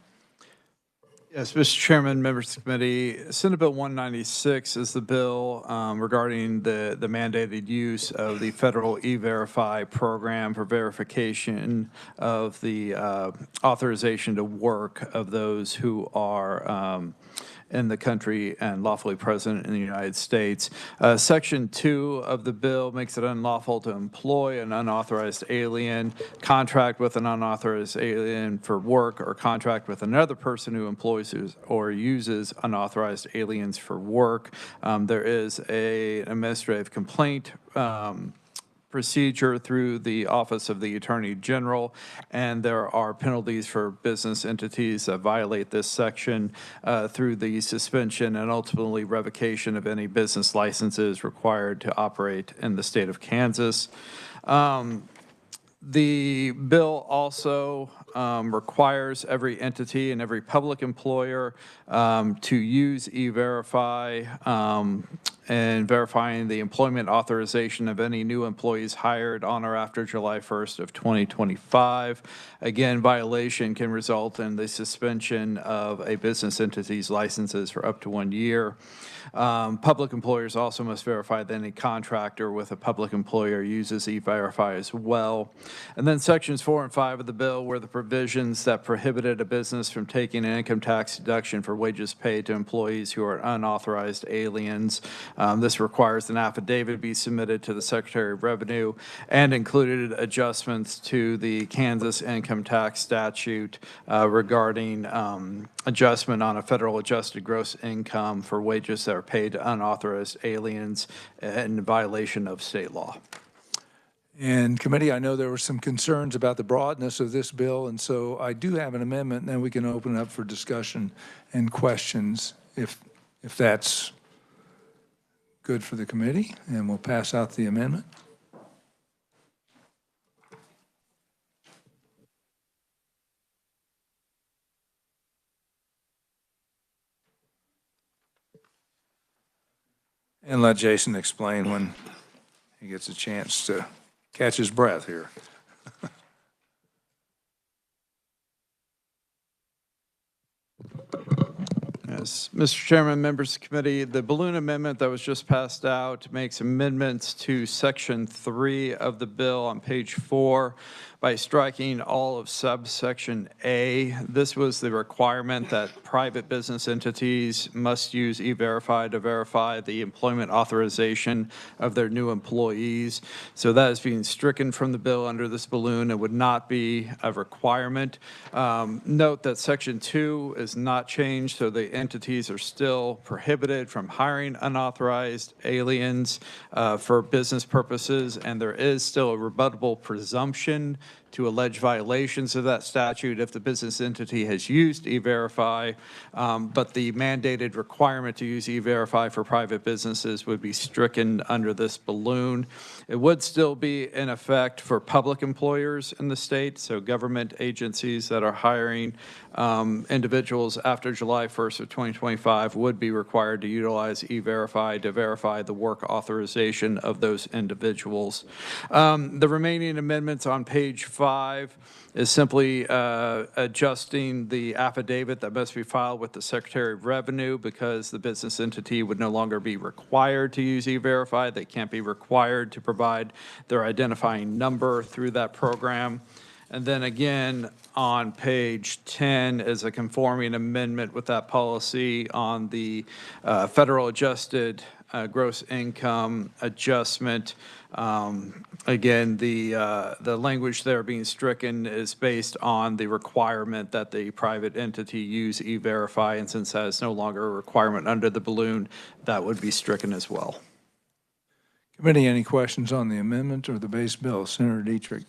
Yes, Mr. Chairman, members of the committee, Senate Bill 196 is the bill regarding the mandated use of the federal E-Verify program for verification of the authorization to work of those who are in the country and lawfully present in the United States. Section 2 of the bill makes it unlawful to employ an unauthorized alien, contract with an unauthorized alien for work, or contract with another person who employs or uses unauthorized aliens for work. There is an administrative complaint procedure through the Office of the Attorney General, and there are penalties for business entities that violate this section through the suspension and ultimately revocation of any business licenses required to operate in the state of Kansas. The bill also requires every entity and every public employer to use E-Verify and verifying the employment authorization of any new employees hired on or after July 1st of 2025. Again, violation can result in the suspension of a business entity's licenses for up to 1 year. Public employers also must verify that any contractor with a public employer uses E-Verify as well. And then sections 4 and 5 of the bill were the provisions that prohibited a business from taking an income tax deduction for wages paid to employees who are unauthorized aliens. This requires an affidavit be submitted to the Secretary of Revenue and included adjustments to the Kansas income tax statute regarding adjustment on a federal adjusted gross income for wages that are paid to unauthorized aliens in violation of state law. And committee, I know there were some concerns about the broadness of this bill, and so I do have an amendment, and then we can open it up for discussion and questions if that's good for the committee, and we'll pass out the amendment. And let Jason explain when he gets a chance to catch his breath here. Yes, Mr. Chairman, members of the committee, the balloon amendment that was just passed out makes amendments to Section 3 of the bill on page 4 by striking all of subsection A. This was the requirement that private business entities must use E-Verify to verify the employment authorization of their new employees. So that is being stricken from the bill under this balloon. It would not be a requirement. Note that Section 2 is not changed, so the entities are still prohibited from hiring unauthorized aliens for business purposes, and there is still a rebuttable presumption to allege violations of that statute if the business entity has used E-Verify, but the mandated requirement to use E-Verify for private businesses would be stricken under this balloon. It would still be in effect for public employers in the state, so government agencies that are hiring individuals after July 1st of 2025 would be required to utilize E-Verify to verify the work authorization of those individuals. The remaining amendments on page 5 is simply adjusting the affidavit that must be filed with the Secretary of Revenue because the business entity would no longer be required to use E-Verify. They can't be required to provide their identifying number through that program. And then again, on page 10 is a conforming amendment with that policy on the federal adjusted gross income adjustment. Again, the language there being stricken is based on the requirement that the private entity use E-Verify, and since that is no longer a requirement under the balloon, that would be stricken as well. Committee, any questions on the amendment or the base bill? Senator Dietrich.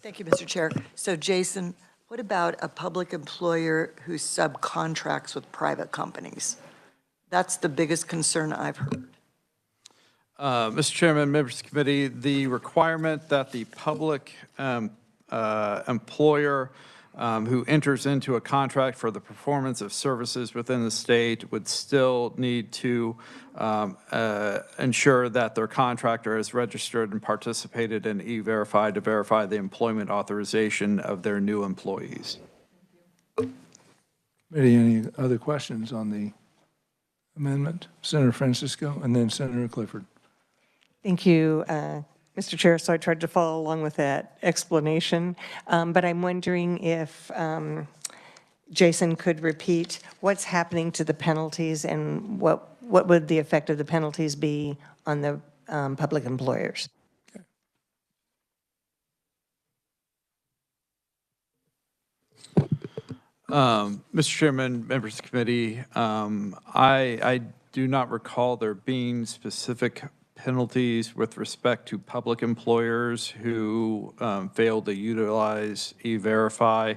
Thank you, Mr. Chair. So Jason, what about a public employer who subcontracts with private companies? That's the biggest concern I've heard. Mr. Chairman, members of the committee, the requirement that the public employer who enters into a contract for the performance of services within the state would still need to ensure that their contractor is registered and participated in E-Verify to verify the employment authorization of their new employees. Committee, any other questions on the amendment? Senator Francisco and then Senator Clifford. Thank you, Mr. Chair. So I tried to follow along with that explanation, but I'm wondering if Jason could repeat what's happening to the penalties and what would the effect of the penalties be on the public employers? Mr. Chairman, members of the committee, I do not recall there being specific penalties with respect to public employers who fail to utilize E-Verify.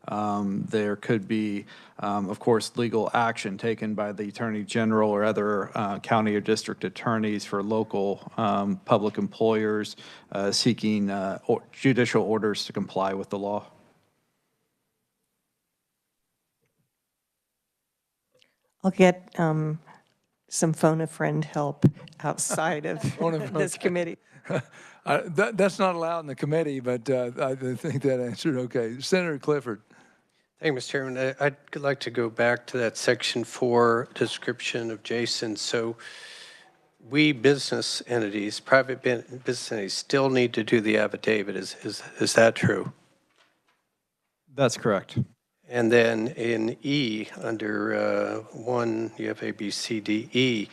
There could be, of course, legal action taken by the Attorney General or other county or district attorneys for local public employers seeking judicial orders to comply with the law. I'll get some phone-a-friend help outside of this committee. That's not allowed in the committee, but I think that answered okay. Senator Clifford. Thank you, Mr. Chairman. I'd like to go back to that Section 4 description of Jason. So we business entities, private business entities, still need to do the affidavit. Is that true? That's correct. And then in E, under 1, you have A, B, C, D, E,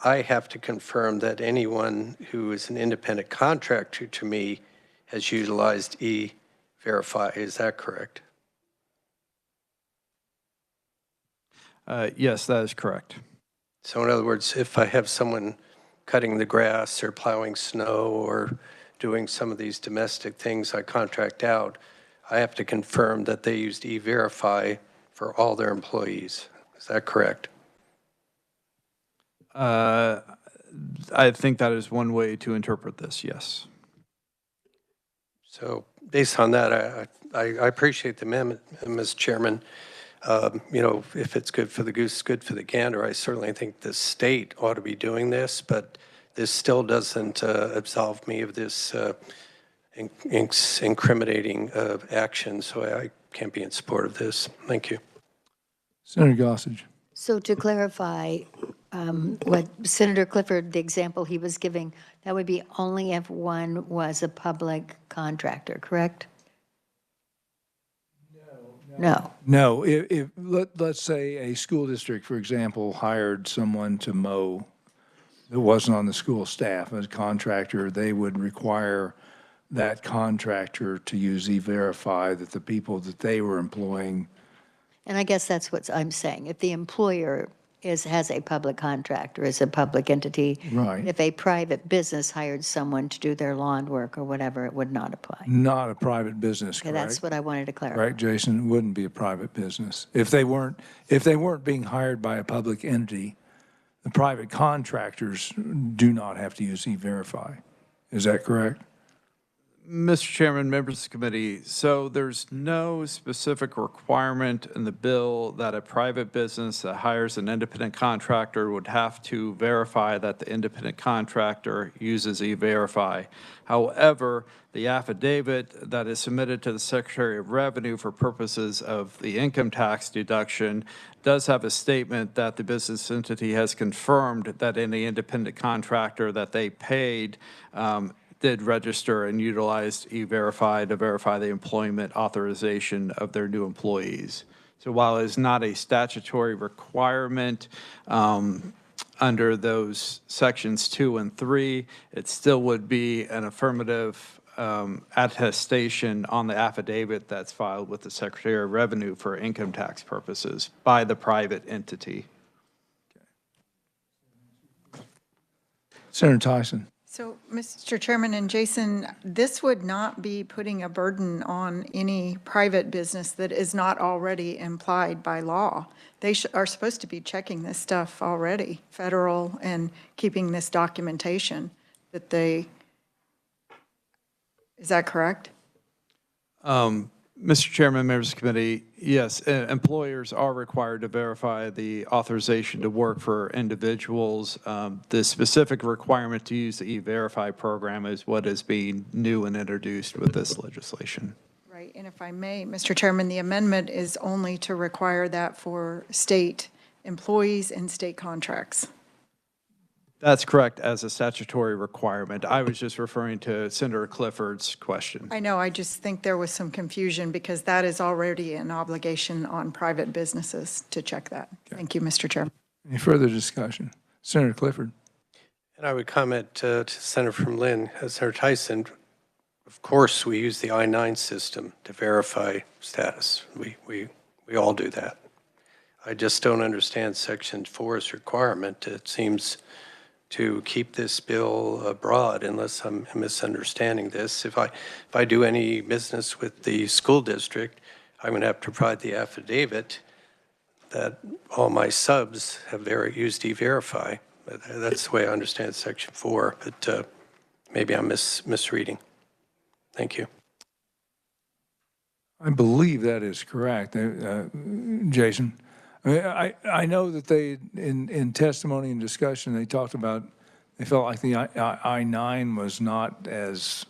I have to confirm that anyone who is an independent contractor to me has utilized E-Verify. Is that correct? Yes, that is correct. So in other words, if I have someone cutting the grass or plowing snow or doing some of these domestic things I contract out, I have to confirm that they used E-Verify for all their employees. Is that correct? I think that is one way to interpret this, yes. So based on that, I appreciate the amendment, Mr. Chairman. You know, if it's good for the goose, it's good for the gander. I certainly think the state ought to be doing this, but this still doesn't absolve me of this incriminating action, so I can't be in support of this. Thank you. Senator Gossage. So to clarify, what Senator Clifford, the example he was giving, that would be only if one was a public contractor, correct? No. No, let's say a school district, for example, hired someone to mow that wasn't on the school staff as a contractor, they would require that contractor to use E-Verify that the people that they were employing. And I guess that's what I'm saying. If the employer has a public contract or is a public entity. Right. If a private business hired someone to do their lawn work or whatever, it would not apply. Not a private business, Okay, correct? that's what I wanted to clarify. Right, Jason? It wouldn't be a private business. If they weren't being hired by a public entity, the private contractors do not have to use E-Verify. Is that correct? Mr. Chairman, members of the committee, so there's no specific requirement in the bill that a private business that hires an independent contractor would have to verify that the independent contractor uses E-Verify. However, the affidavit that is submitted to the Secretary of Revenue for purposes of the income tax deduction does have a statement that the business entity has confirmed that any independent contractor that they paid did register and utilized E-Verify to verify the employment authorization of their new employees. So while it's not a statutory requirement under those sections 2 and 3, it still would be an affirmative attestation on the affidavit that's filed with the Secretary of Revenue for income tax purposes by the private entity. Senator Tyson. So, Mr. Chairman and Jason, this would not be putting a burden on any private business that is not already implied by law. They are supposed to be checking this stuff already, federal, and keeping this documentation that they, is that correct? Mr. Chairman, members of the committee, yes, employers are required to verify the authorization to work for individuals. The specific requirement to use the E-Verify program is what is being new and introduced with this legislation. Right, and if I may, Mr. Chairman, the amendment is only to require that for state employees and state contracts. That's correct as a statutory requirement. I was just referring to Senator Clifford's question. I know, I just think there was some confusion because that is already an obligation on private businesses to check that. Thank you, Mr. Chairman. Any further discussion? Senator Clifford. And I would comment to Senator from Lynn, Senator Tyson, of course, we use the I-9 system to verify status. We all do that. I just don't understand Section 4's requirement. It seems to keep this bill broad, unless I'm misunderstanding this. If I do any business with the school district, I'm going to have to provide the affidavit that all my subs have used E-Verify. That's the way I understand Section 4, but maybe I'm misreading. Thank you. I believe that is correct, Jason. I mean, I know that they, in testimony and discussion, they talked about, they felt like the I-9 was not as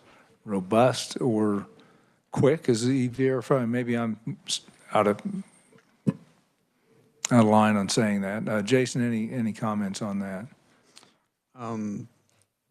robust or quick as the E-Verify. Maybe I'm out of line on saying that. Jason, any comments on that?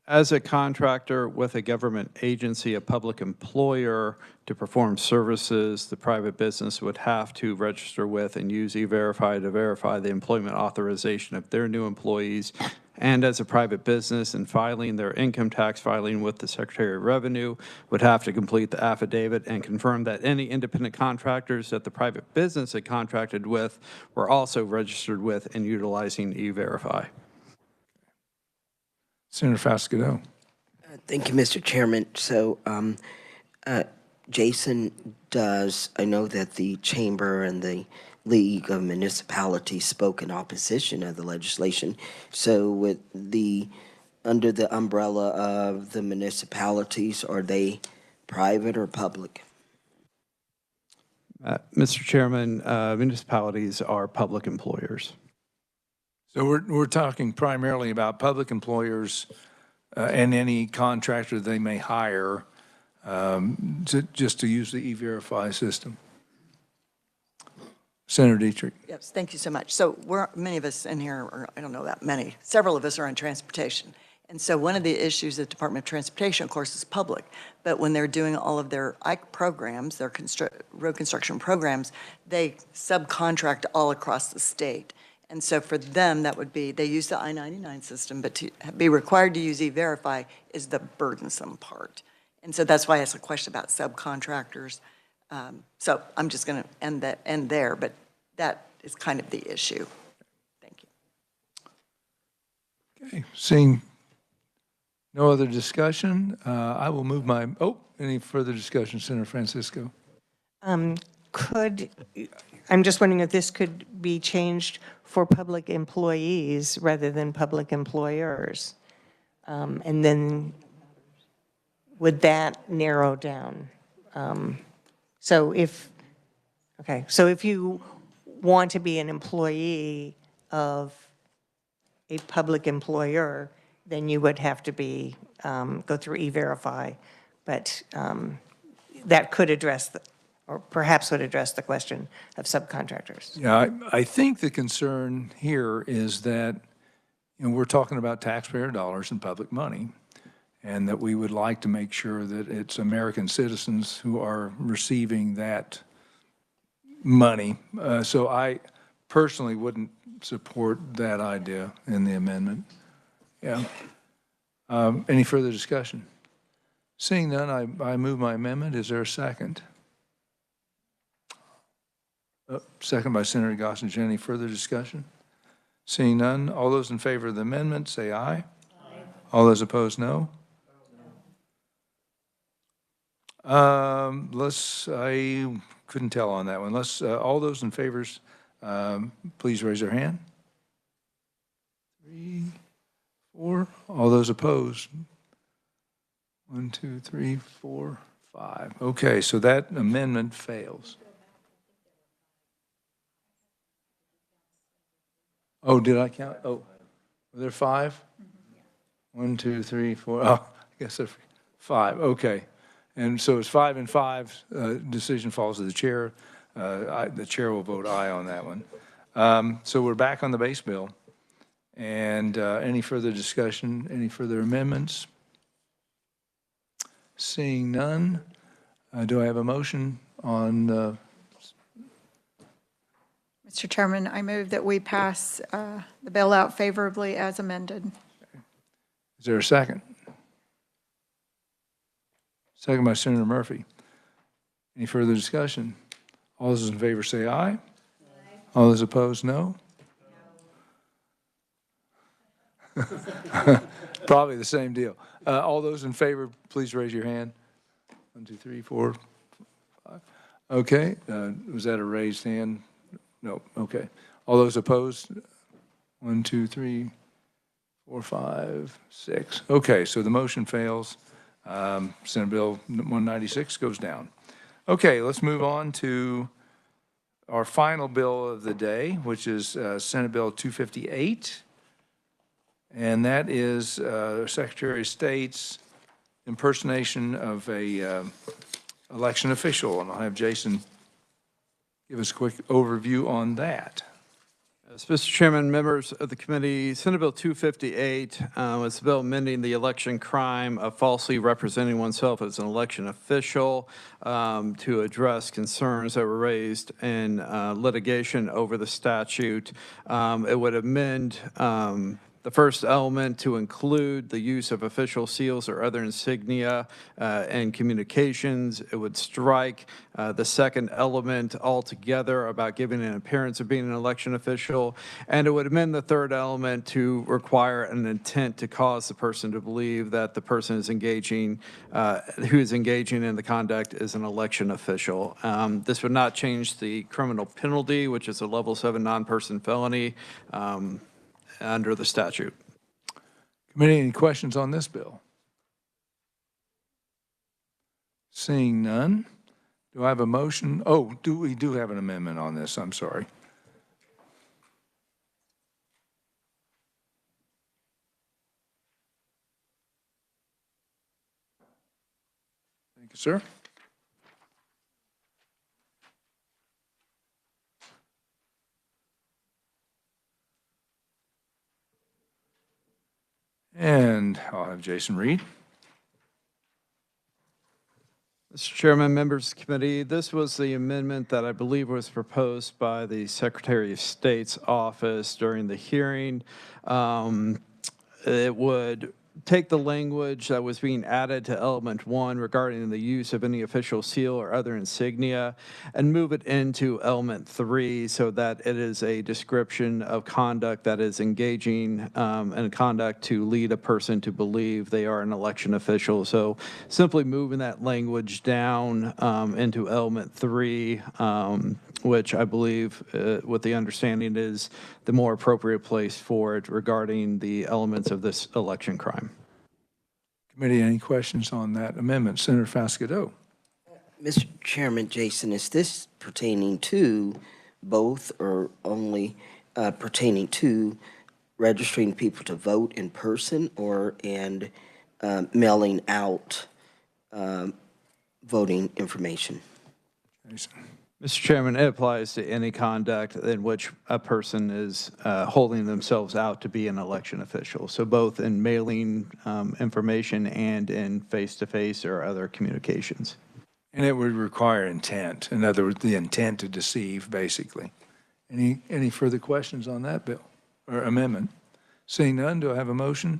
As a contractor with a government agency, a public employer, to perform services, the private business would have to register with and use E-Verify to verify the employment authorization of their new employees. And as a private business in filing their income tax filing with the Secretary of Revenue would have to complete the affidavit and confirm that any independent contractors that the private business had contracted with were also registered with and utilizing E-Verify. Senator Fascido. Thank you, Mr. Chairman. So, Jason, I know that the Chamber and the League of Municipalities spoke in opposition of the legislation. So with under the umbrella of the municipalities, are they private or public? Mr. Chairman, municipalities are public employers. So we're talking primarily about public employers and any contractor they may hire just to use the E-Verify system. Senator Dietrich. Yes, thank you so much. So many of us in here, or I don't know that many, several of us are in transportation. And so one of the issues at the Department of Transportation, of course, is public. But when they're doing all of their IKE programs, their road construction programs, they subcontract all across the state. And so for them, that would be, they use the I-99 system, but to be required to use E-Verify is the burdensome part. And so that's why I asked a question about subcontractors. So I'm just going to end there, but that is kind of the issue. Thank you. Okay, seeing no other discussion, I will move my, any further discussion, Senator Francisco? I'm just wondering if this could be changed for public employees rather than public employers. And then would that narrow down? So if you want to be an employee of a public employer, then you would have to go through E-Verify. But that could address, or perhaps would address the question of subcontractors. Yeah, I think the concern here is that, we're talking about taxpayer dollars and public money, and that we would like to make sure that it's American citizens who are receiving that money. So I personally wouldn't support that idea in the amendment. Yeah. Any further discussion? Seeing none, I move my amendment. Is there a second? Second by Senator Gossage. Any further discussion? Seeing none, all those in favor of the amendment say aye. Aye. All those opposed, no. I couldn't tell on that one. All those in favor, please raise your hand. 3, 4. All those opposed? 1, 2, 3, 4, 5. Okay, so that amendment fails. Oh, did I count? Oh, were there 5? 1, 2, 3, 4. Oh, I guess there's 5. Okay. And so it's 5 and 5. Decision falls to the chair. The chair will vote aye on that one. So we're back on the base bill. And any further discussion, any further amendments? Seeing none, do I have a motion on? Mr. Chairman, I move that we pass the bill out favorably as amended. Is there a second? Second by Senator Murphy. Any further discussion? All those in favor say aye. Aye. All those opposed, no. Probably the same deal. All those in favor, please raise your hand. 1, 2, 3, 4, 5. Okay. Was that a raised hand? No. Okay. All those opposed? 1, 2, 3, 4, 5, 6. Okay. So the motion fails. Senate Bill 196 goes down. Okay. Let's move on to our final bill of the day, which is Senate Bill 258. And that is Secretary of State's impersonation of a election official. And I'll have Jason give us a quick overview on that. Yes, Mr. Chairman, members of the committee, Senate Bill 258 was a bill amending the election crime of falsely representing oneself as an election official to address concerns that were raised in litigation over the statute. It would amend the first element to include the use of official seals or other insignia and communications. It would strike the second element altogether about giving an appearance of being an election official. And it would amend the third element to require an intent to cause the person to believe that the person is engaging, who is engaging in the conduct is an election official. This would not change the criminal penalty, which is a level 7 non-person felony. Under the statute. Committee, any questions on this bill? Seeing none, do I have a motion? Oh, we do have an amendment on this. I'm sorry. Thank you, sir. And I'll have Jason read. Mr. Chairman, members of the committee, this was the amendment that I believe was proposed by the Secretary of State's office during the hearing. It would take the language that was being added to element 1 regarding the use of any official seal or other insignia and move it into element 3 so that it is a description of conduct that is engaging in conduct to lead a person to believe they are an election official. So simply moving that language down into element 3, which I believe, with the understanding, is the more appropriate place for it regarding the elements of this election crime. Committee, any questions on that amendment? Senator Fasquedo. Mr. Chairman, Jason, is this pertaining to both or only pertaining to registering people to vote in person and mailing out voting information? Jason. Mr. Chairman, it applies to any conduct in which a person is holding themselves out to be an election official. So both in mailing information and in face-to-face or other communications. And it would require intent. In other words, the intent to deceive, basically. Any further questions on that bill or amendment? Seeing none, do I have a motion?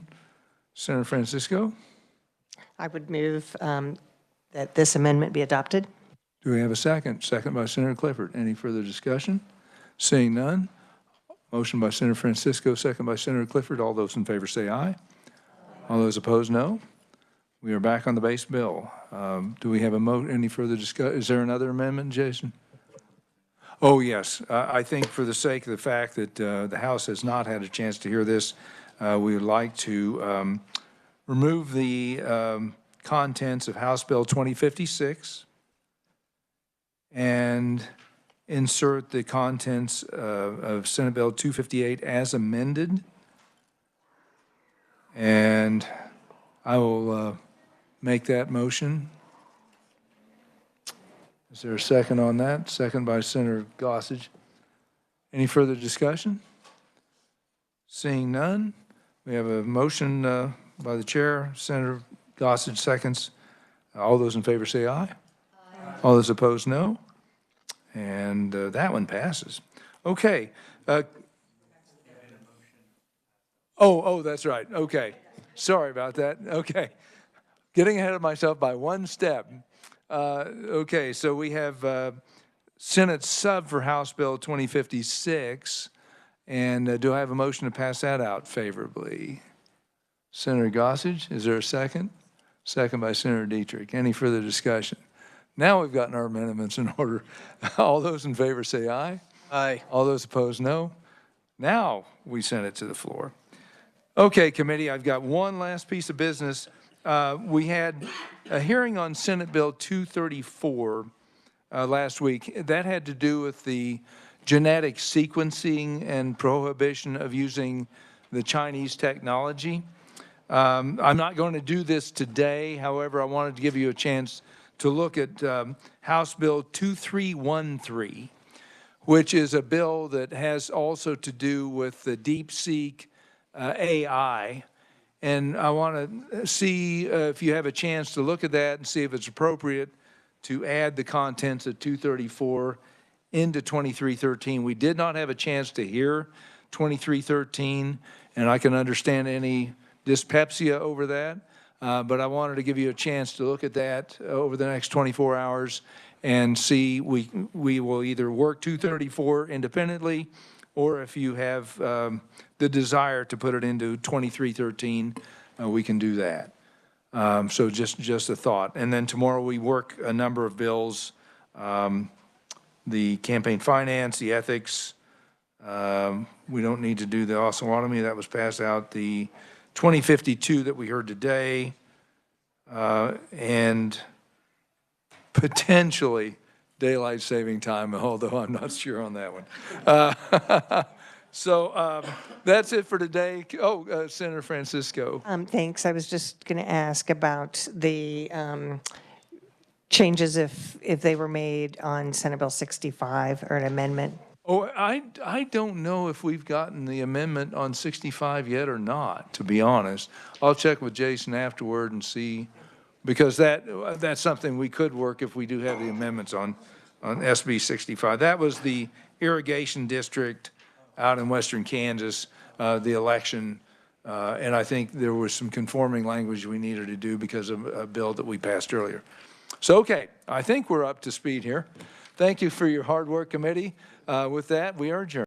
Senator Francisco? I would move that this amendment be adopted. Do we have a second? Second by Senator Clifford. Any further discussion? Seeing none. Motion by Senator Francisco, second by Senator Clifford. All those in favor say aye. All those opposed, no. We are back on the base bill. Do we have any further discussion? Is there another amendment, Jason? Oh, yes. I think for the sake of the fact that the House has not had a chance to hear this, we would like to remove the contents of House Bill 2056 and insert the contents of Senate Bill 258 as amended. And I will make that motion. Is there a second on that? Second by Senator Gossage. Any further discussion? Seeing none, we have a motion by the chair. Senator Gossage seconds. All those in favor say aye. All those opposed, no. And that one passes. Okay. Oh, that's right. Okay. Sorry about that. Okay. Getting ahead of myself by one step. Okay, so we have Senate sub for House Bill 2056. And do I have a motion to pass that out favorably? Senator Gossage, is there a second? Second by Senator Dietrich. Any further discussion? Now we've gotten our amendments in order. All those in favor say aye. Aye. All those opposed, no. Now we send it to the floor. Okay, committee, I've got one last piece of business. We had a hearing on Senate Bill 234 last week. That had to do with the genetic sequencing and prohibition of using the Chinese technology. I'm not going to do this today. However, I wanted to give you a chance to look at House Bill 2313, which is a bill that has also to do with the DeepSeek AI. And I want to see if you have a chance to look at that and see if it's appropriate to add the contents of 234 into 2313. We did not have a chance to hear 2313, and I can understand any dyspepsia over that. But I wanted to give you a chance to look at that over the next 24 hours and see we will either work 234 independently, or if you have the desire to put it into 2313, we can do that. So just a thought. And then tomorrow we work a number of bills, the campaign finance, the ethics. We don't need to do the Osawatomie. That was passed out. The 2052 that we heard today, and potentially daylight saving time, although I'm not sure on that one. So that's it for today. Oh, Senator Francisco. Thanks. I was just going to ask about the changes if they were made on Senate Bill 65 or an amendment Oh, I don't know if we've gotten the amendment on 65 yet or not, to be honest. I'll check with Jason afterward and see, because that's something we could work if we do have the amendments on SB 65. That was the irrigation district out in western Kansas, the election, and I think there was some conforming language we needed to do because of a bill that we passed earlier. So, okay, I think we're up to speed here. Thank you for your hard work, committee. With that, we are adjourned.